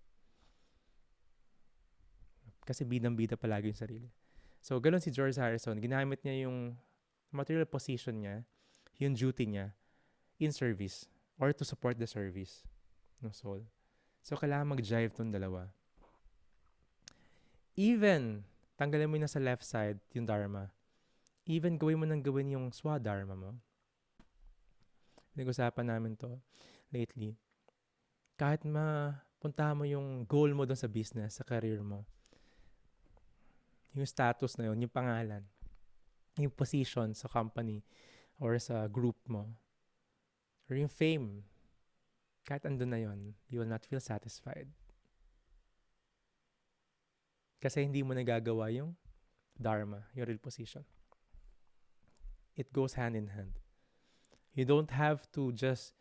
Kasi bidang-bida palagi yung sarili. So, ganun si George Harrison. Ginamit niya yung material position niya, yung duty niya, in service. Or to support the service ng soul. So, kailangan mag-jive tong dalawa. Even, tanggalin mo yung nasa left side, yung dharma. Even, gawin mo yung swadharma mo. Nag-usapan namin to lately. Kahit mapuntahan mo yung goal mo doon sa business, sa career mo. Yung status na yun, yung pangalan. Yung position sa company or sa group mo. Or yung fame, kahit andun na yun, you will not feel satisfied. Kasi hindi mo nagagawa yung dharma, yung real position. It goes hand in hand. You don't have to just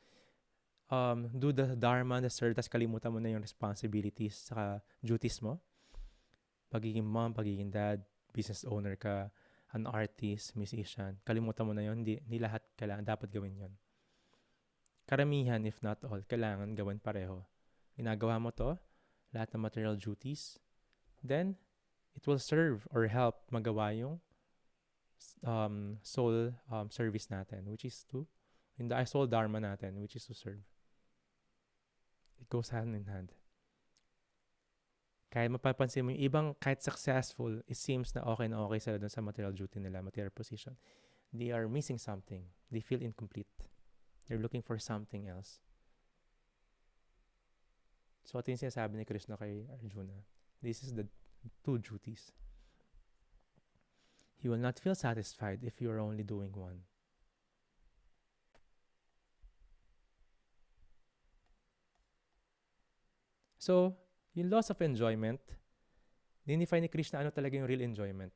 do the dharma, the service, tas kalimutan mo na yung responsibilities sa duties mo. Pagiging mom, pagiging dad, business owner ka, an artist, musician, kalimutan mo na yun. Hindi lahat kailangan, dapat gawin yun. Karamihan, if not all, kailangan gawin pareho. Ginagawa mo to, lahat ng material duties, then, it will serve or help magawa yung soul service natin, which is in the soul dharma natin, which is to serve. It goes hand in hand. Kaya mapapansin mo yung ibang kahit successful, it seems na okay sila dun sa material duty nila, material position. They are missing something. They feel incomplete. They're looking for something else. So ito yung sinasabi ni Krishna kay Arjuna. This is the two duties. You will not feel satisfied if you are only doing one. So, yung loss of enjoyment, dinefine ni Krishna ano talaga yung real enjoyment.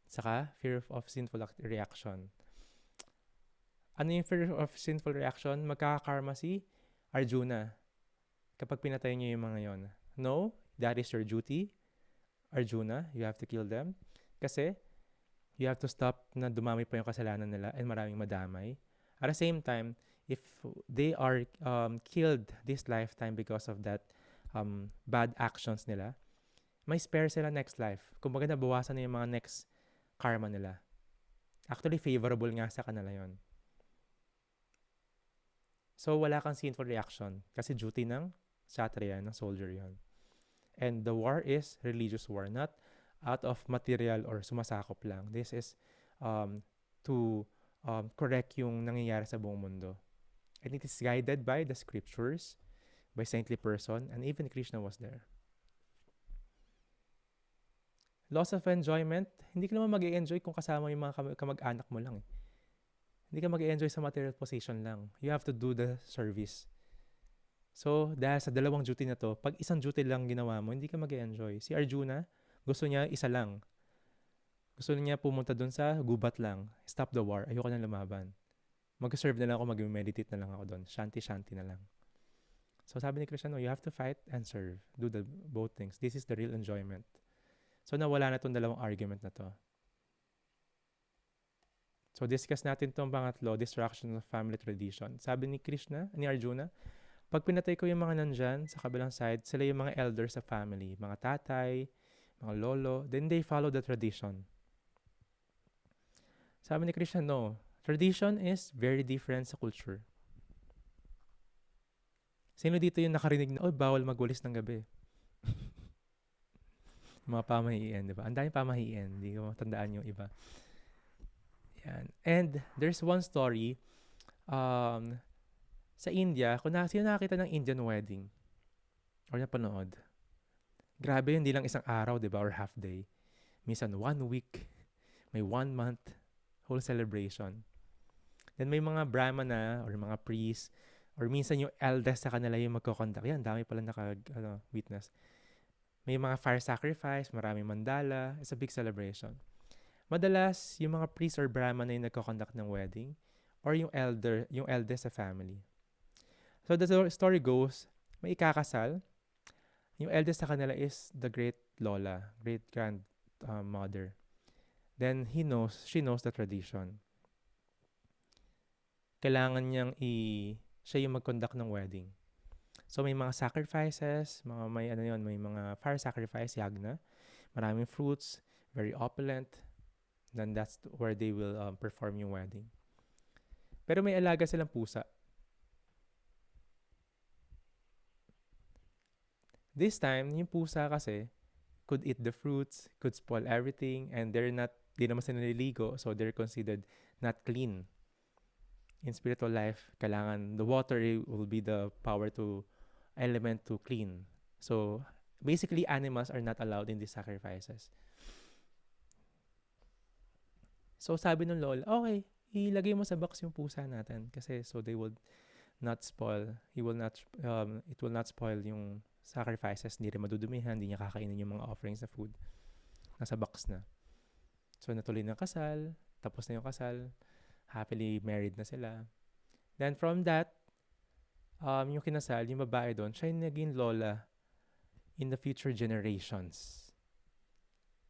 Saka, fear of sinful reaction. Ano yung fear of sinful reaction? Magkakakarma si Arjuna kapag pinatay niyo yung mga yon. No, that is your duty. Arjuna, you have to kill them. Kasi, you have to stop na dumami pa yung kasalanan nila and maraming madamay. At the same time, if they are killed this lifetime because of that bad actions nila, may spare sila next life. Kumbaga nabawasan na yung mga next karma nila. Actually, favorable nga sa kanila yon. So, wala kang sinful reaction kasi duty ng Kshatriya, ng soldier yon. And the war is religious war, not out of material or sumasakop lang. This is to correct yung nangyayari sa buong mundo. And it is guided by the scriptures, by saintly person, and even Krishna was there. Loss of enjoyment, hindi ka naman mag-i-enjoy kung kasama yung mga kamag-anak mo lang. Hindi ka mag-i-enjoy sa material position lang. You have to do the service. So, dahil sa dalawang duty na to, pag isang duty lang ginawa mo, hindi ka mag-i-enjoy. Si Arjuna, gusto niya isa lang. Gusto niya pumunta dun sa gubat lang. Stop the war. Ayoko na lumaban. Mag-serve na lang ako, mag-meditate na lang ako dun. Shanti-shanti na lang. So, sabi ni Krishna, no, you have to fight and serve. Do both things. This is the real enjoyment. So, nawala na tong dalawang argument na to. So, discuss natin tong pangatlo, destruction of family tradition. Sabi ni Krishna, ni Arjuna, pag pinatay ko yung mga nandyan sa kabilang side, sila yung mga elders sa family, mga tatay, mga lolo, then they follow the tradition. Sabi ni Krishna, no, tradition is very different sa culture. Sino dito yung nakarinig na, bawal magwalis ng gabi? Mga pamahiin, di ba? Ang daming pamahiin, hindi ko matandaan yung iba. Yan. And there's one story, sa India, kung sino nakakita ng Indian wedding or napanood, grabe yun, hindi lang isang araw, di ba, or half day. Minsan 1 week, may 1 month, whole celebration. Then may mga brahmana or mga priest, or minsan yung eldest sa kanila yung magkoconduct. Yan, dami pala witness. May mga fire sacrifice, maraming mandala. It's a big celebration. Madalas, yung mga priest or brahmana yung nagko-conduct ng wedding or yung eldest sa family. So the story goes, may ikakasal. Yung eldest sa kanila is the great lola, great grandmother. Then she knows the tradition. Kailangan niyang siya yung mag-conduct ng wedding. So may mga sacrifices, may mga fire sacrifice, yagna, maraming fruits, very opulent. Then that's where they will perform yung wedding. Pero may alaga silang pusa. This time, yung pusa kasi could eat the fruits, could spoil everything, and di naman sila naliligo, so they're considered not clean. In spiritual life, kailangan the water will be the element to clean. So, basically, animals are not allowed in these sacrifices. So, sabi ng lola, okay, ilagay mo sa box yung pusa natin kasi so they will not spoil. It will not spoil yung sacrifices. Hindi rin madudumihan, hindi niya kakainin yung mga offerings na food. Nasa box na. So, natuloy na kasal. Tapos na yung kasal. Happily married na sila. Then, from that, yung kinasal, yung babae doon, siya yung naging lola in the future generations.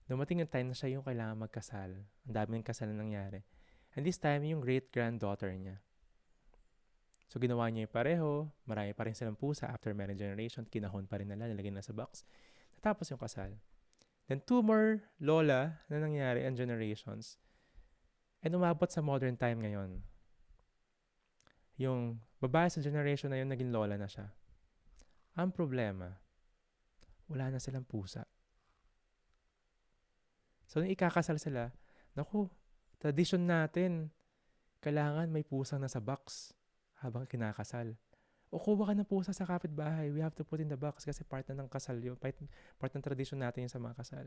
Dumating yung time na siya yung kailangan magkasal. Ang daming kasal na nangyari. And this time, yung great-granddaughter niya. So, ginawa niya yung pareho. Marami pa rin silang pusa after marriage generation. Kinahon pa rin nila. Nilagay na sa box. Natapos yung kasal. Then, 2 more lola na nangyari and generations. And umabot sa modern time ngayon. Yung babae sa generation na yun, naging lola na siya. Ang problema, wala na silang pusa. So, nung ikakasal sila, naku, tradisyon natin, kailangan may pusang nasa box habang kinakasal. O kuha ka ng pusa sa kapitbahay, we have to put in the box kasi part na ng kasal yun, part ng tradisyon natin yun sa mga kasal.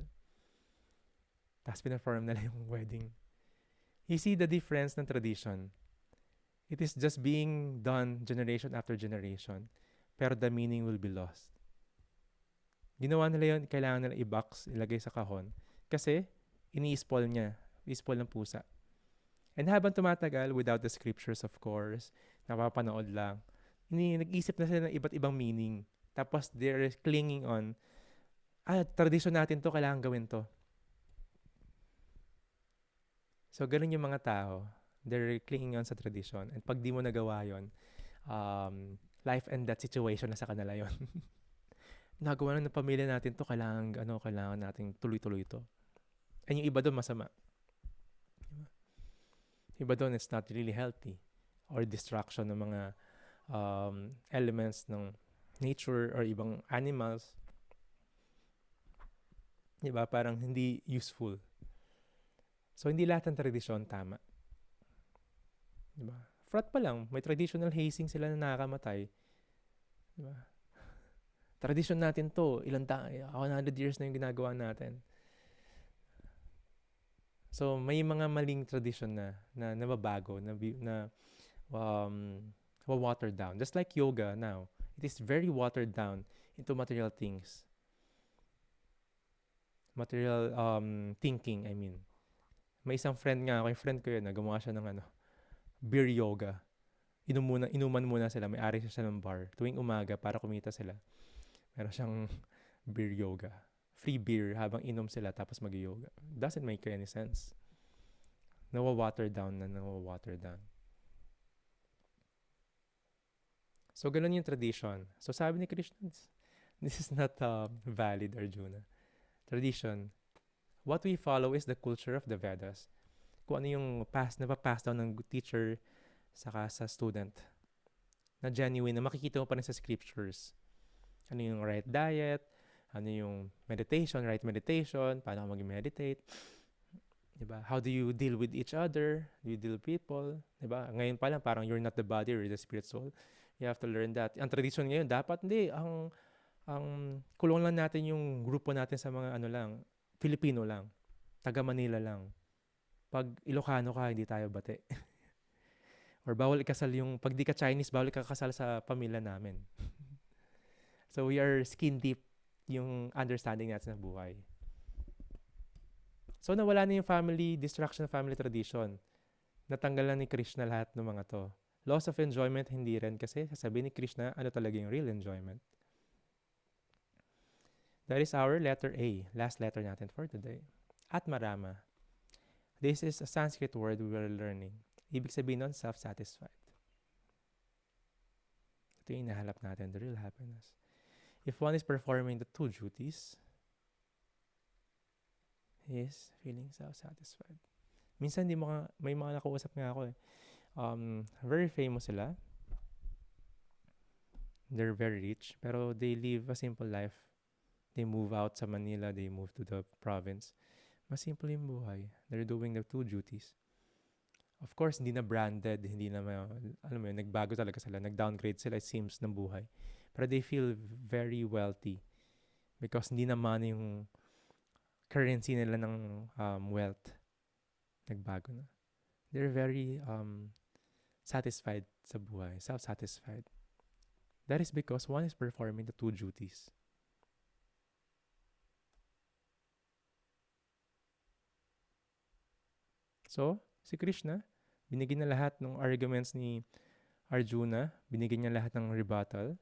Tapos pinaform nila yung wedding. You see the difference ng tradition. It is just being done generation after generation, pero the meaning will be lost. Ginawa nila yun, kailangan nila i-box, ilagay sa kahon, kasi ini-spoil niya, i-spoil ng pusa. And habang tumatagal, without the scriptures of course, napapanood lang, nag-isip na sila ng iba't ibang meaning. Tapos they're clinging on, tradisyon natin to, kailangan gawin to. So, ganun yung mga tao. They're clinging on sa tradition. And pag di mo nagawa yun, life and death situation na sa kanila yun. Nagawa na ng pamilya natin to, kailangan natin tuloy-tuloy to. And yung iba doon masama. Iba doon, it's not really healthy. Or distraction ng mga elements ng nature or ibang animals. Diba? Parang hindi useful. So, hindi lahat ng tradisyon tama. Diba? Frat pa lang, may traditional hazing sila na nakakamatay. Diba? Tradisyon natin to, 100 years na yung ginagawa natin. So, may mga maling tradisyon na nababago, na watered down. Just like yoga now, it is very watered down into material things. Material thinking, I mean. May isang friend nga, yung friend ko yun, gumawa siya ng beer yoga. Inuman muna sila, may ari siya ng bar. Tuwing umaga, para kumita sila, meron siyang beer yoga. Free beer habang inom sila tapos mag-yoga. Doesn't make any sense. Nawa-water down. So, ganun yung tradition. So, sabi ni Krishna, this is not valid, Arjuna. Tradition. What we follow is the culture of the Vedas. Kung ano yung napapass down ng teacher saka sa student. Na genuine, na makikita mo pa rin sa scriptures. Ano yung right diet, ano yung meditation, right meditation, paano ka mag-meditate. Diba? How do you deal with each other? Do you deal with people? Diba? Ngayon pa lang, parang you're not the body, you're the spirit soul. You have to learn that. Ang tradition ngayon, dapat hindi. Ang kulong lang natin yung grupo natin sa mga Filipino lang. Taga Manila lang. Pag Ilocano ka, hindi tayo bate. Or bawal ikasal pag di ka Chinese, bawal ikakasal sa pamilya namin. So we are skin deep yung understanding natin sa buhay. So nawala na yung distraction of family tradition. Natanggal na ni Krishna lahat ng mga to. Loss of enjoyment, hindi rin kasi sasabihin ni Krishna, ano talaga yung real enjoyment. That is our letter A, last letter natin for today. Atmarama. This is a Sanskrit word we are learning. Ibig sabihin nun, self-satisfied. Ito yung nahalap natin, the real happiness. If one is performing the two duties, he is feeling self-satisfied. Minsan, may mga nakausap nga ako very famous sila. They're very rich, pero they live a simple life. They move out sa Manila, they move to the province. Mas simple yung buhay. They're doing the two duties. Of course, hindi na branded, hindi na, nagbago talaga sila, nag-downgrade sila, it seems, ng buhay. Pero they feel very wealthy because hindi naman yung currency nila ng wealth. Nagbago na. They're very satisfied sa buhay, self-satisfied. That is because one is performing the two duties. So, si Krishna, binigyan niya lahat ng arguments ni Arjuna, binigyan niya lahat ng rebuttal,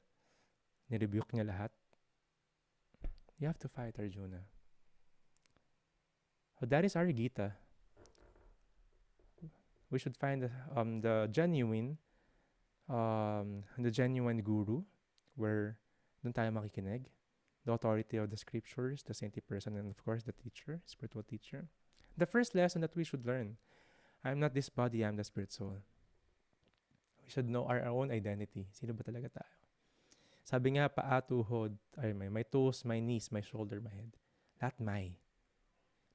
nirebuke niya lahat. You have to fight, Arjuna. So that is our Gita. We should find the genuine guru where doon tayo makikinig. The authority of the scriptures, the saintly person, and of course the teacher, spiritual teacher. The first lesson that we should learn, I'm not this body, I'm the spirit soul. We should know our own identity. Sino ba talaga tayo? Sabi nga, paa, tuhod, ay may toes, may knees, may shoulder, my head. Lahat may.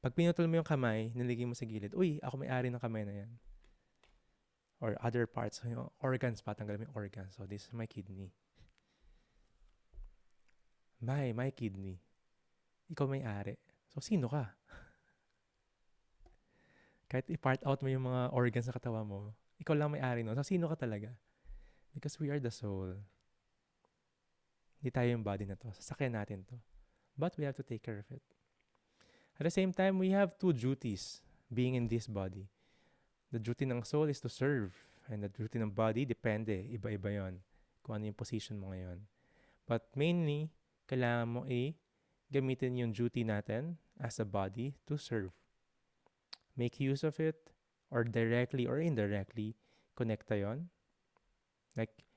Pag pinutol mo yung kamay, niligay mo sa gilid, uy, ako may-ari ng kamay na yan. Or other parts, yung organs, patanggal mo yung organs. So, this is my kidney. My kidney. Ikaw may-ari. So, sino ka? Kahit i-part out mo yung mga organs sa katawan mo, ikaw lang may-ari no. So, sino ka talaga? Because we are the soul. Hindi tayo yung body na to. Sasakyan natin to. But we have to take care of it. At the same time, we have two duties being in this body. The duty ng soul is to serve. And the duty ng body, depende. Iba-iba yon. Kung ano yung position mo ngayon. But mainly, kailangan mo gamitin yung duty natin as a body to serve. Make use of it, or directly or indirectly, connecta yon. Like,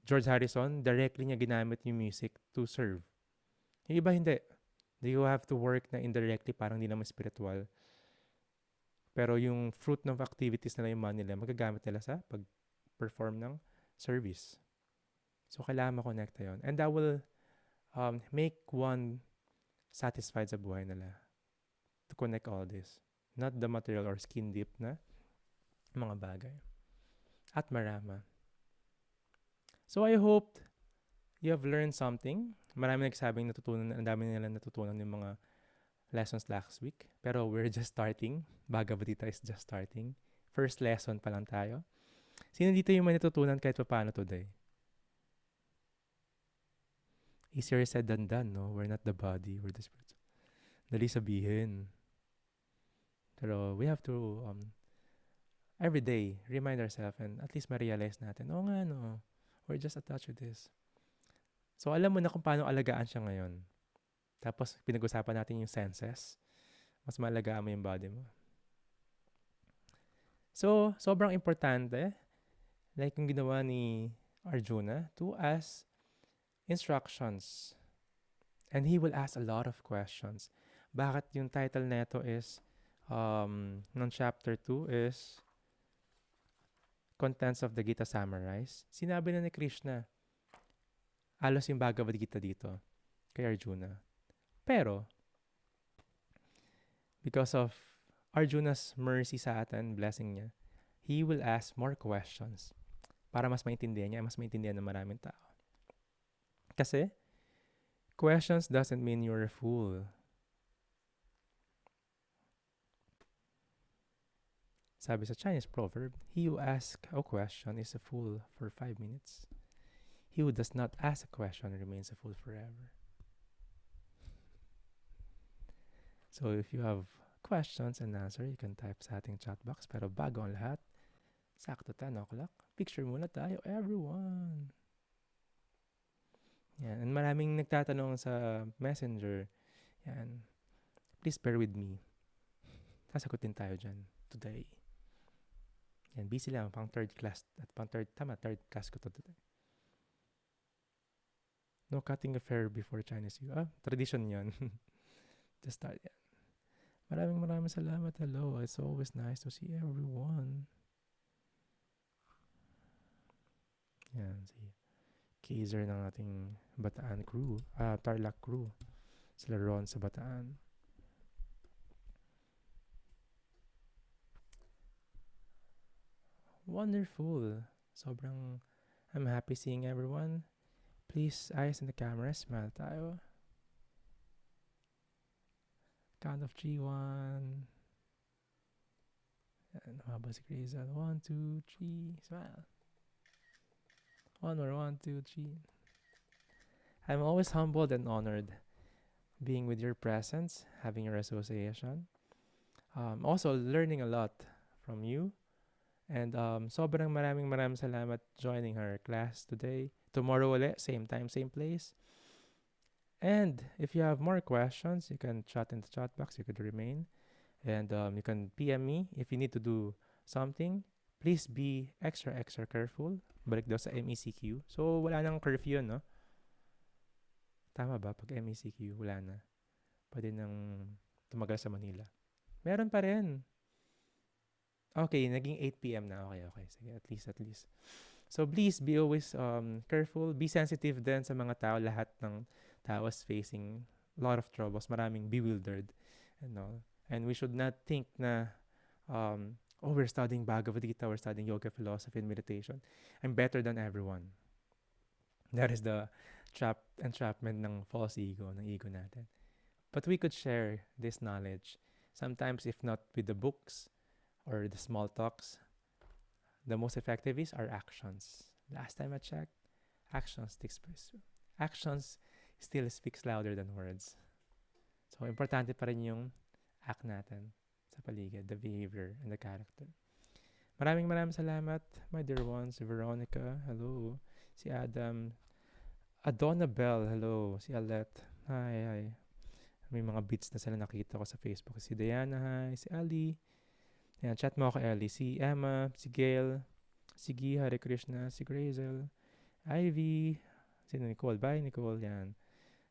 George Harrison, directly niya ginamit yung music to serve. Yung iba hindi. You have to work na indirectly, parang hindi naman spiritual. Pero yung fruit ng activities nila, yung money nila, magagamit nila sa pag-perform ng service. So, kailangan makonekta yon. And that will make one satisfied sa buhay nila to connect all this. Not the material or skin deep na mga bagay. At marama. So, I hope you have learned something. Marami nagsabing natutunan, ang dami nila natutunan yung mga lessons last week. Pero we're just starting. Bhagavad Gita is just starting. First lesson pa lang tayo. Sino dito yung may natutunan kahit paano today? Easier said than done, no? We're not the body, we're the spirit. Dali sabihin. Pero we have to, every day, remind ourselves and at least ma-realize natin, oh nga, no? We're just attached with this. So, alam mo na kung paano alagaan siya ngayon. Tapos, pinag-usapan natin yung senses. Mas maalagaan mo yung body mo. So, sobrang importante, like yung ginawa ni Arjuna, to ask instructions. And he will ask a lot of questions. Bakit yung title neto is, ng chapter 2 is, Contents of the Gita Summarized. Sinabi na ni Krishna, alos yung Bhagavad Gita dito kay Arjuna. Pero, because of Arjuna's mercy sa atin, blessing niya, he will ask more questions para mas maintindihan niya, mas maintindihan ng maraming tao. Kasi, questions doesn't mean you're a fool. Sabi sa Chinese proverb, he who asks a question is a fool for 5 minutes. He who does not ask a question remains a fool forever. So if you have questions and answer, you can type sa ating chat box. Pero bago ang lahat, sakto 10 o'clock, picture muna tayo, everyone. Yan. And maraming nagtatanong sa messenger. Yan. Please bear with me. Sasagutin tayo dyan today. Yan, busy lang, pang third class ko to today. No cutting a fair before Chinese New Year. Tradition yan. Just start yan. Maraming salamat. Hello. It's always nice to see everyone. Yan, si Kaiser ng ating Bataan crew. Tarlac crew. Sila Ron sa Bataan. Wonderful. Sobrang I'm happy seeing everyone. Please, eyes in the camera. Smile tayo. Count of 3, 1. And habang si Crazel. 1, 2, 3. Smile. One more. 1, 2, 3. I'm always humbled and honored being with your presence, having your association. Also, learning a lot from you. And sobrang maraming salamat joining our class today. Tomorrow ulit, same time, same place. And if you have more questions, you can chat in the chat box. You could remain. And you can PM me if you need to do something. Please be extra careful. Balik daw sa MECQ. So, wala nang curfew, no? Tama ba? Pag MECQ, wala na. Pwede nang tumagal sa Manila. Meron pa rin. Okay, naging 8 p.m. na. Okay. Sige, at least. So please be always careful, be sensitive din sa mga tao. Lahat ng tao is facing a lot of troubles, maraming bewildered and all. And we should not think na we're studying Bhagavad Gita, we're studying yoga, philosophy, and meditation. I'm better than everyone. That is the entrapment ng false ego, ng ego natin. But we could share this knowledge. Sometimes, if not with the books or the small talks, the most effective is our actions. Last time I checked, actions still speaks louder than words. So, importante pa rin yung act natin sa paligid, the behavior and the character. Maraming salamat, my dear ones. Si Veronica, hello. Si Adam. Adonna Bell, hello. Si Alette, hi. May mga beats na sila nakita ko sa Facebook. Si Diana, hi. Si Ali. Ayan, chat mo ako, Ellie. Si Emma, si Gail, si Gi, Hare Krishna, si Grazel, Ivy, si Nicole. Bye, Nicole. Yan.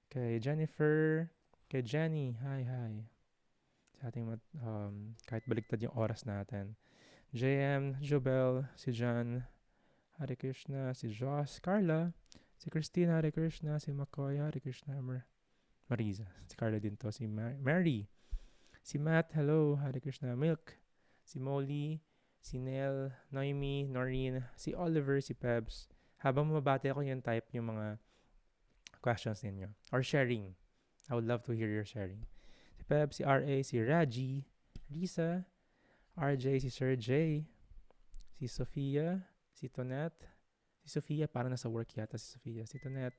Kay Jennifer, kay Jenny, hi. Sa ating kahit baliktad yung oras natin. JM, Jobel, si John, Hare Krishna, si Joss, Carla, si Christine, Hare Krishna, si McCoy, Hare Krishna, Marisa, si Carla din to, si Mary, si Matt, hello, Hare Krishna, Milk, si Molly, si Nell, Noemi, Noreen, si Oliver, si Pebs. Habang mabati ako yung type yung mga questions ninyo or sharing. I would love to hear your sharing. Si Pebs, si RA, si Raji, Risa, RJ, si Sir J, si Sofia, si Tonette, si Sofia, parang nasa work yata si Sofia, si Tonette,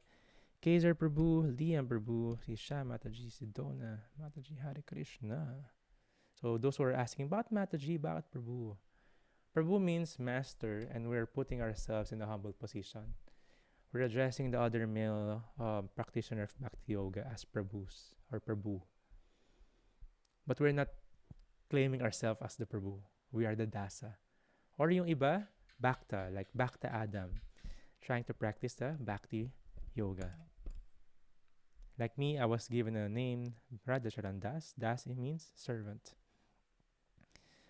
Kaiser Prabhu, Liam Prabhu, si Shah Mataji, si Donna Mataji, Hare Krishna. So those who are asking, bakit Mataji, bakit Prabhu? Prabhu means master, and we're putting ourselves in a humble position. We're addressing the other male practitioner of Bhakti Yoga as Prabhus or Prabhu. But we're not claiming ourselves as the Prabhu. We are the Dasa. Or yung iba, Bhakta, like Bhakta Adam, trying to practice the Bhakti Yoga. Like me, I was given a name, Radhacharan Das. Das, it means servant.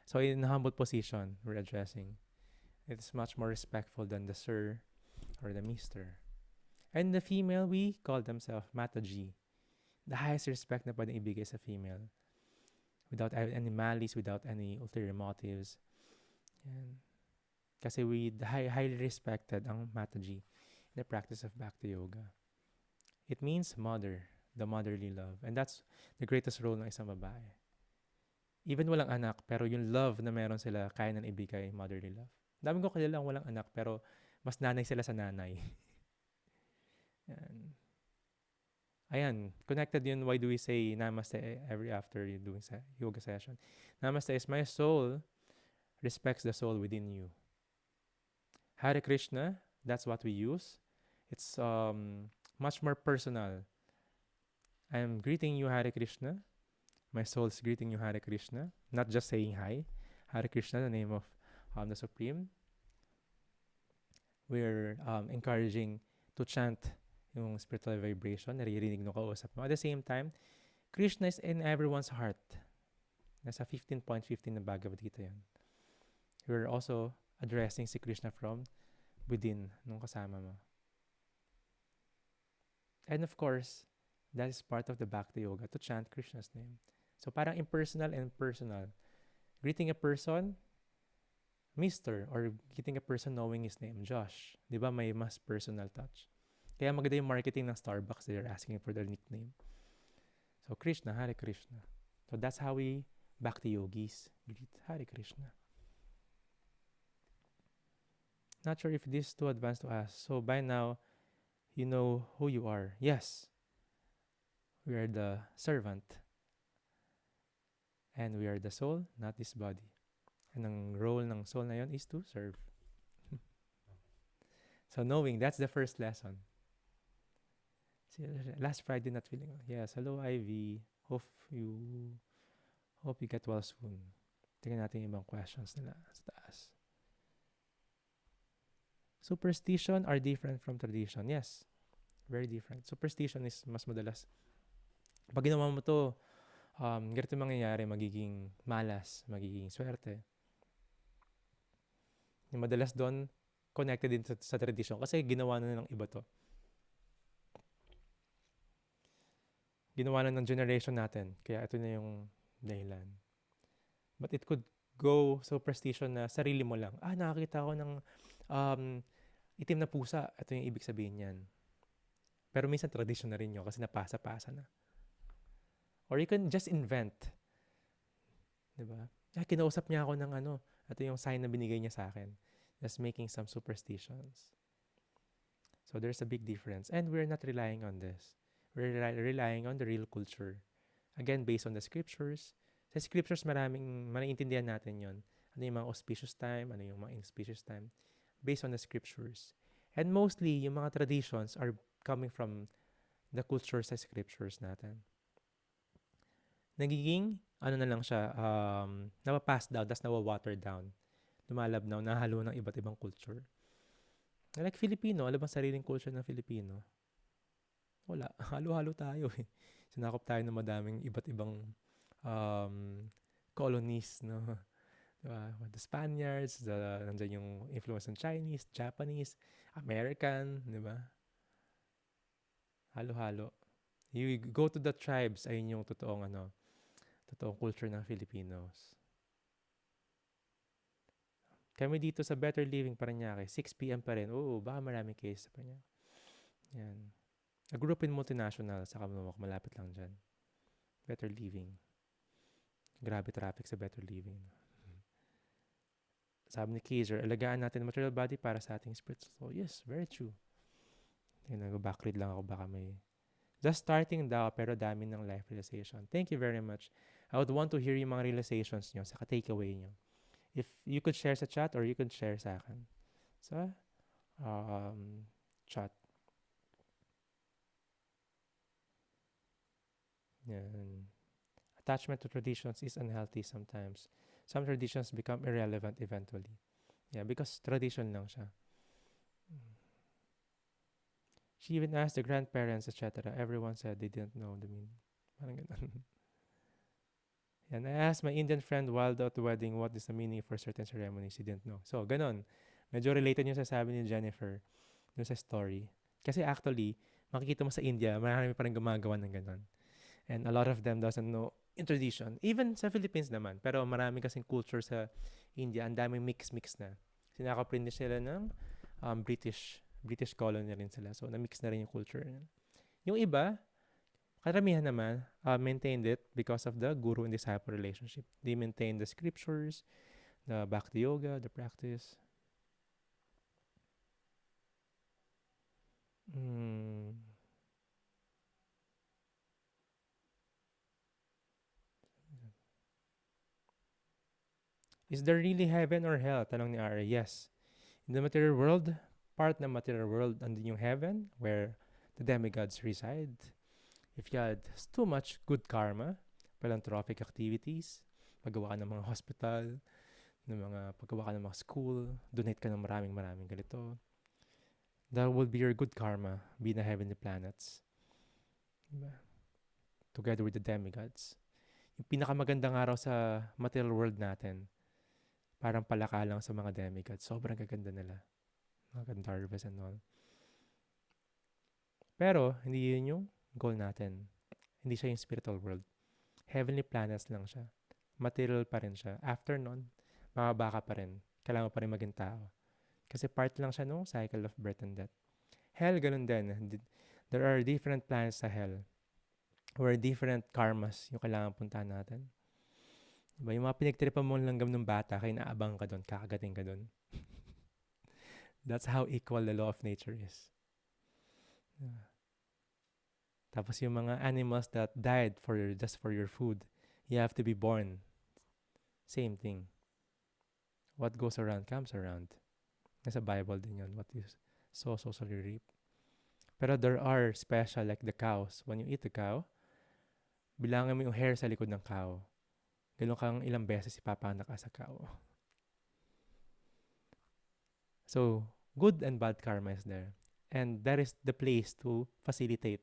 So in a humble position, we're addressing. It's much more respectful than the sir or the mister. And the female, we call themselves Mataji. The highest respect na pwedeng ibigay sa female. Without any malice, without any ulterior motives. And kasi we highly respected ang Mataji in the practice of Bhakti Yoga. It means mother, the motherly love. And that's the greatest role ng isang babae. Even walang anak, pero yung love na meron sila, kaya nang ibigay, motherly love. Dami ko kilala walang anak, pero mas nanay sila sa nanay. Ayan, connected yun. Why do we say Namaste every after you're doing yoga session? Namaste is my soul respects the soul within you. Hare Krishna, that's what we use. It's much more personal. I am greeting you, Hare Krishna. My soul is greeting you, Hare Krishna. Not just saying hi. Hare Krishna, the name of the Supreme. We're encouraging to chant yung spiritual vibration, naririnig nung kausap mo. At the same time, Krishna is in everyone's heart. Nasa 15.15 na Bhagavad Gita yan. We're also addressing si Krishna from within nung kasama mo. And of course, that is part of the Bhakti Yoga, to chant Krishna's name. So parang impersonal and personal. Greeting a person, Mr. or greeting a person knowing his name, Josh. Di ba may mas personal touch? Kaya maganda yung marketing ng Starbucks. They're asking for their nickname. So Krishna, Hare Krishna. So that's how we Bhakti Yogis greet Hare Krishna. Not sure if this is too advanced to ask. So by now, you know who you are. Yes. We are the servant. And we are the soul, not this body. And ang role ng soul na yun is to serve. So knowing, that's the first lesson. Last Friday, not feeling well. Yes, hello Ivy. Hope you get well soon. Tingnan natin yung ibang questions nila sa taas. Superstition are different from tradition. Yes, very different. Superstition is mas madalas. Pag ginawa mo to, ganito mangyayari, magiging malas, magiging swerte. Yung madalas doon, connected din sa tradition kasi ginawa na ng iba to. Ginawa na ng generation natin. Kaya ito na yung dahilan. But it could go superstition na sarili mo lang. Nakakita ko ng itim na pusa. Ito yung ibig sabihin niyan. Pero minsan tradition na rin yun kasi napasa-pasa na. Or you can just invent. Diba? Kinausap niya ako ng ito yung sign na binigay niya sa akin. Just making some superstitions. So there's a big difference. And we're not relying on this. We're relying on the real culture. Again, based on the scriptures. Sa scriptures, maiintindihan natin yon. Ano yung mga auspicious time, ano yung mga inauspicious time. Based on the scriptures. And mostly, yung mga traditions are coming from the culture sa scriptures natin. Nagiging, na lang siya, napapass down, tas nawawater down. Lumalabnaw, nahalo ng iba't ibang culture. Like Filipino, alam ba sariling culture ng Filipino? Wala. Halo-halo tayo eh. Sinakop tayo ng madaming iba't ibang colonies, no? Diba? The Spaniards, nandiyan yung influence ng Chinese, Japanese, American, diba? Halo-halo. You go to the tribes, ayun yung totoong culture ng Filipinos. Kami dito sa Better Living Parañaque, 6 p.m. pa rin. Baka maraming case sa Parañaque. Yan. A group in multinational sa Kamluwak, malapit lang dyan. Better Living. Grabe traffic sa Better Living. Sabi ni Kaiser, alagaan natin ang material body para sa ating spiritual soul. Yes, very true. Nag-backread lang ako, baka may... Just starting daw, pero dami ng life realization. Thank you very much. I would want to hear yung mga realizations nyo, saka takeaway nyo. If you could share sa chat or you could share sa akin. Sa chat. Yan. Attachment to traditions is unhealthy sometimes. Some traditions become irrelevant eventually. Yeah, because tradition lang siya. She even asked the grandparents, etc. Everyone said they didn't know the meaning. Parang ganun. And I asked my Indian friend while at the wedding what is the meaning for certain ceremonies. He didn't know. So, ganun. Medyo related yung sasabi ni Jennifer dun sa story. Kasi actually, makikita mo sa India, marami pa rin gumagawa ng ganun. And a lot of them doesn't know in tradition. Even sa Philippines naman. Pero marami kasing culture sa India. Ang daming mix-mix na. Sinakop rin sila ng British colony rin sila. So, na-mix na rin yung culture. Yung iba, karamihan naman, maintained it because of the guru and disciple relationship. They maintained the scriptures, the bhakti yoga, the practice. Is there really heaven or hell? Tanong ni Ara. Yes. In the material world, part ng material world, andun yung heaven, where the demigods reside. If you had too much good karma, philanthropic activities, paggawa ka ng mga hospital, paggawa ka ng mga school, donate ka ng maraming ganito, that will be your good karma, be the heavenly planets. Diba? Together with the demigods. Yung pinakamagandang araw sa material world natin, parang palaka lang sa mga demigods. Sobrang gaganda nila. Mga Gandharvas and all. Pero, hindi yun yung goal natin. Hindi siya yung spiritual world. Heavenly planets lang siya. Material pa rin siya. After nun, mababa ka pa rin. Kailangan pa rin maging tao. Kasi part lang siya nung cycle of birth and death. Hell, ganun din. There are different planets sa hell. Where different karmas yung kailangan puntahan natin. Diba? Yung mga pinagtripan mo langgam ng bata, kaya naabang ka doon, kakagating ka doon. That's how equal the law of nature is. Tapos yung mga animals that died just for your food, you have to be born. Same thing. What goes around comes around. Nasa Bible din yun. What you sow, so shall you reap. Pero there are special, like the cows. When you eat the cow, bilangan mo yung hair sa likod ng cow. Ganun kang ilang beses ipapanak ka sa cow. So, good and bad karma is there. And that is the place to facilitate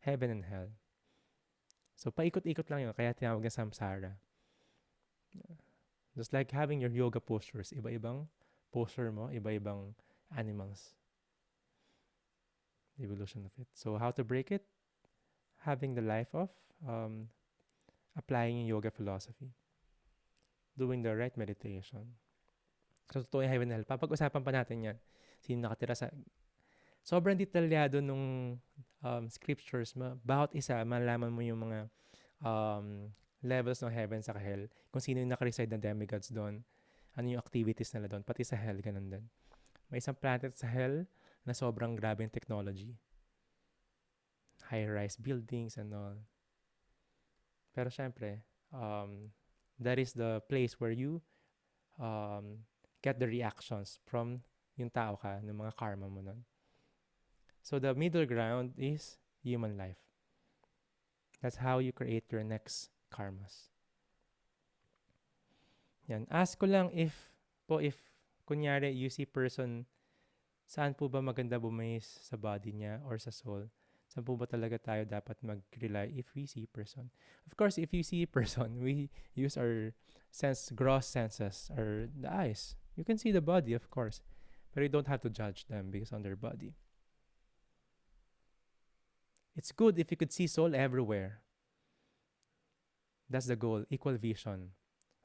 heaven and hell. So, paikot-ikot lang yun. Kaya tinawag na samsara. Just like having your yoga postures. Iba-ibang posture mo, iba-ibang animals. The evolution of it. So how to break it? Having the life of um, applying yoga philosophy, doing the right meditation. So totoo yung heaven and hell. Papag-usapan pa natin yan. Sino nakatira sa... Sobrang detalyado nung scriptures. Bawat isa, malalaman mo yung mga levels ng heaven sa hell. Kung sino yung nakareside na demigods doon. Ano yung activities nila doon. Pati sa hell, ganun din. May isang planet sa hell na sobrang grabe yung technology. High-rise buildings and all. Pero syempre, that is the place where you get the reactions from yung tao ka, ng mga karma mo nun. So the middle ground is human life. That's how you create your next karmas. Yan. Ask ko lang if kunyari you see person, saan po ba maganda bumayis sa body niya or sa soul? Saan po ba talaga tayo dapat mag-rely if we see person? Of course, if you see person, we use our gross senses, or the eyes. You can see the body, of course. But you don't have to judge them because on their body. It's good if you could see soul everywhere. That's the goal, equal vision.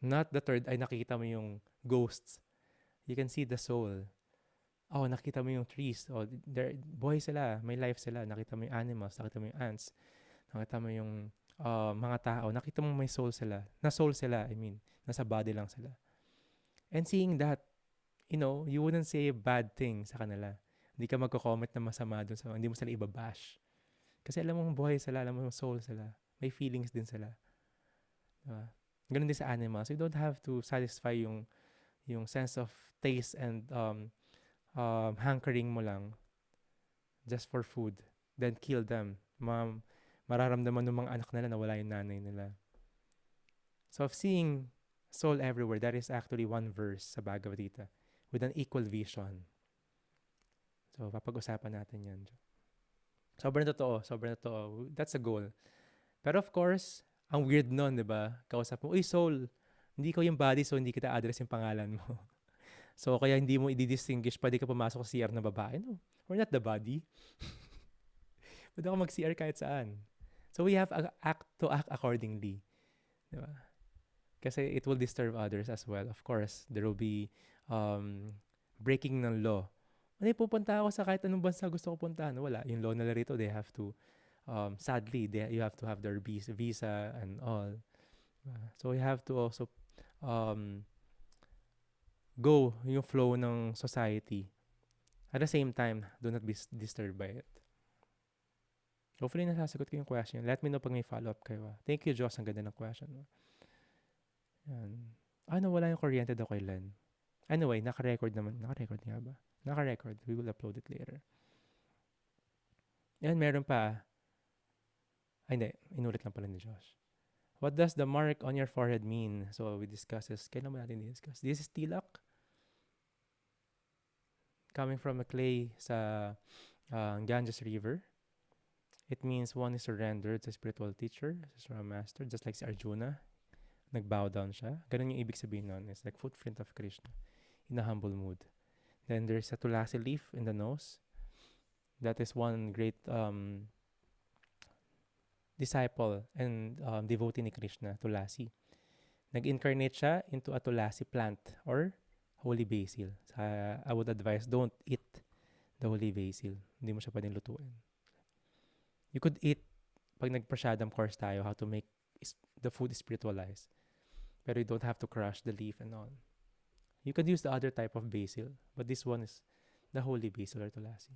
Not the third eye, nakikita mo yung ghosts. You can see the soul. Oh, nakita mo yung trees. Oh, buhay sila, may life sila. Nakita mo yung animals, nakita mo yung ants. Nakita mo yung mga tao. Nakita mo may soul sila. Na-soul sila, I mean. Nasa body lang sila. And seeing that, you wouldn't say bad thing sa kanila. Hindi ka magko-comment na masama dun sa, hindi mo sila ibabash. Kasi alam mo buhay sila, alam mo soul sila. May feelings din sila. Diba? Ganun din sa animals. You don't have to satisfy yung sense of taste and hankering mo lang just for food. Then kill them. Mararamdaman ng mga anak nila na wala yung nanay nila. So of seeing soul everywhere, that is actually one verse sa Bhagavad Gita with an equal vision. So papag-usapan natin yan. Sobrang totoo. That's a goal. Pero of course, ang weird nun, di ba? Kausap mo, uy, soul, hindi ko yung body, so hindi kita address yung pangalan mo. So, kaya hindi mo i-distinguish, pwede ka pumasok sa CR na babae. No, we're not the body. Pwede ka mag-CR kahit saan. So, we have to act accordingly. Di ba? Kasi it will disturb others as well. Of course, there will be breaking ng law. Ano, pupunta ako sa kahit anong bansa gusto ko puntahan. Wala. Yung law nila rito, they have to, sadly, you have to have their visa and all. So, you have to also go yung flow ng society. At the same time, do not be disturbed by it. Hopefully, nasasagot ko yung question. Let me know pag may follow-up kayo. Thank you, Joss. Ang ganda ng question. Yan. Wala yung kuryente daw kay Len. Anyway, naka-record naman. Naka-record nga ba? Naka-record. We will upload it later. Yan, meron pa. Ay, hindi. Inulit lang pala ni Josh. What does the mark on your forehead mean? So, we discuss this. Kailan mo natin discuss? This is tilak. Coming from a clay sa Ganges River. It means one is surrendered sa spiritual teacher, sa master, just like si Arjuna. Nag-bow down siya. Ganun yung ibig sabihin nun. It's like footprint of Krishna in a humble mood. Then there's a tulasi leaf in the nose. That is one great disciple and devotee ni Krishna, Tulasi. Nag-incarnate siya into a tulasi plant or holy basil. I would advise, don't eat the holy basil. Hindi mo siya pwedeng lutuin. You could eat, pag nag-prasadam course tayo, how to make the food spiritualized. Pero you don't have to crush the leaf and all. You could use the other type of basil, but this one is the holy basil or tulasi.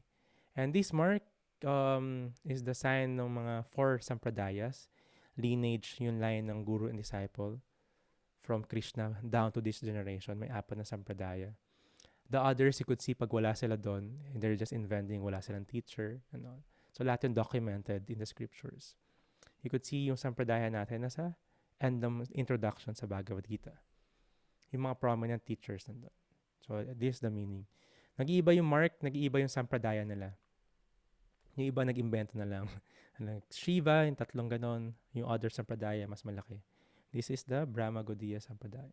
And this mark is the sign ng mga 4 sampradayas. Lineage, yung line ng guru and disciple from Krishna down to this generation. May 4 na sampradaya. The others, you could see pag wala sila doon, they're just inventing, wala silang teacher and all. So lahat yung documented in the scriptures. You could see yung sampradaya natin nasa end ng introduction sa Bhagavad Gita. Yung mga prominent teachers nandun. So this is the meaning. Nag-iiba yung mark, nag-iiba yung sampradaya nila. Yung iba nag-invento na lang. Shiva, yung 3 ganon. Yung other sampradaya, mas malaki. This is the Brahma Gaudiya sampradaya.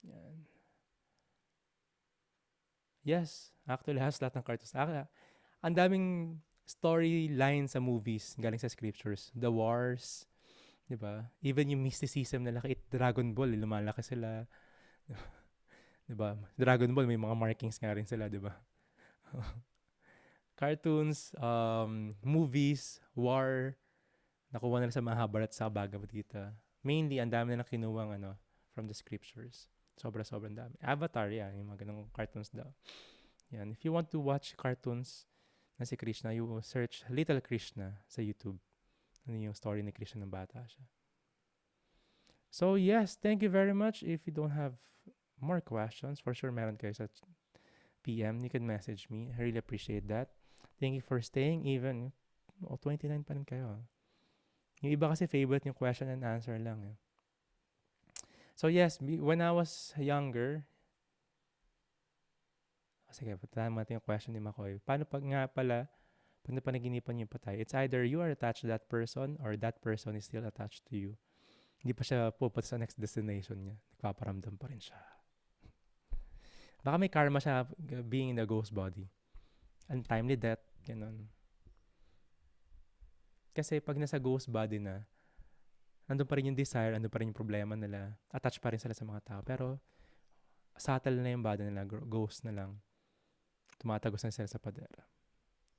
Yan. Yes, actually has lahat ng cartoons. Ang daming storyline sa movies galing sa scriptures. The wars, 'di ba? Even yung mysticism nila kahit Dragon Ball, lumalaki sila, 'di ba? Dragon Ball may mga markings nga rin sila, 'di ba? Cartoons, movies, war, nakuha nila sa Mahabharata sa Bhagavad Gita. Mainly, ang dami nilang kinuwang from the scriptures. Sobrang dami. Avatar, yeah, yung mga ganong cartoons daw. Yan. If you want to watch cartoons na si Krishna, you search Little Krishna sa YouTube. Ano yung story ni Krishna ng bata siya. So yes, thank you very much. If you don't have more questions, for sure meron kayo sa PM, you can message me. I really appreciate that. Thank you for staying even. 29 pa rin kayo. Yung iba kasi favorite yung question and answer lang. Eh. So yes, when I was younger, sige, patahan natin yung question ni Makoy. Paano pag napanaginipan yung patay? It's either you are attached to that person or that person is still attached to you. Hindi pa siya pupunta sa next destination niya. Nagpaparamdam pa rin siya. Baka may karma siya being in a ghost body. Untimely death, ganun. Kasi pag nasa ghost body na, nandun pa rin yung desire, nandun pa rin yung problema nila, attached pa rin sila sa mga tao. Pero, subtle na yung body nila, ghost na lang. Tumatagos na sila sa pader.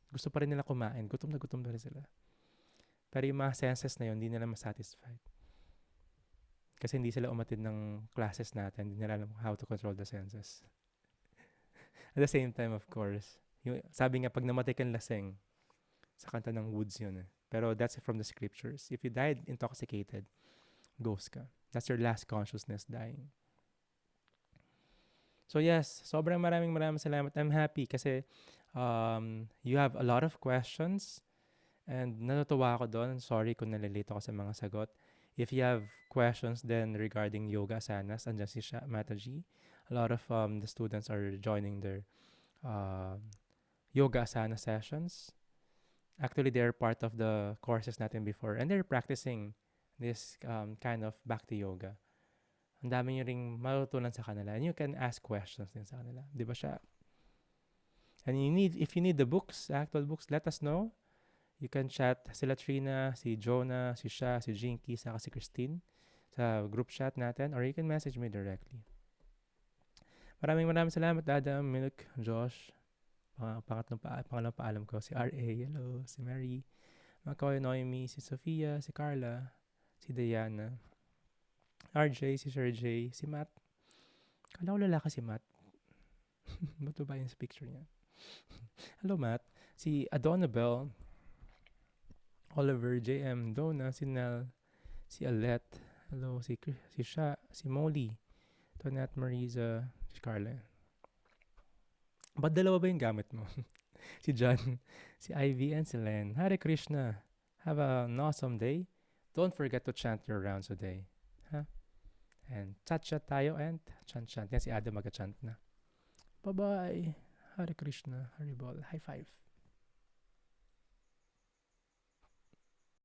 Gusto pa rin nila kumain, gutom na rin sila. Pero yung mga senses na yun, hindi nila masatisfied. Kasi hindi sila umatid ng classes natin, hindi nila alam how to control the senses. At the same time, of course, sabi nga, pag namatay kang laseng, sa kanta ng Woods yun. Pero that's from the scriptures. If you died intoxicated, ghost ka. That's your last consciousness dying. So yes, maraming salamat. I'm happy kasi you have a lot of questions and natutuwa ako doon. Sorry kung nalilito ako sa mga sagot. If you have questions then regarding yoga asanas, andyan si Mataji. A lot of the students are joining their yoga asana sessions. Actually, they're part of the courses natin before and they're practicing this kind of Bhakti Yoga. Ang dami nyo ring matutunan sa kanila and you can ask questions din sa kanila. Di ba siya? And if you need the books, actual books, let us know. You can chat sila Trina, si Jonah, si Sha, si Jinky, saka si Christine sa group chat natin or you can message me directly. Maraming salamat, Adam, Milk, Josh. Pangalang paalam ko, si R.A., hello, si Mary, Makoy, Noemi, si Sofia, si Carla, si Diana, RJ, si Sir J, si Matt. Kala ko lalaki si Matt. Ba't ba yung picture niya? Hello, Matt. Si Adonabel, Oliver, JM, Donna, si Nell, si Alette, hello, si Sha, si Molly, Tonette, Marisa, si Carla. Ba't dalawa ba yung gamit mo? Si John, si Ivy, and si Len. Hare Krishna. Have an awesome day. Don't forget to chant your rounds a day. Huh? And chat-chat tayo and chant-chant. Yan si Adam mag-chant na. Bye-bye. Hare Krishna. Haribol. High five.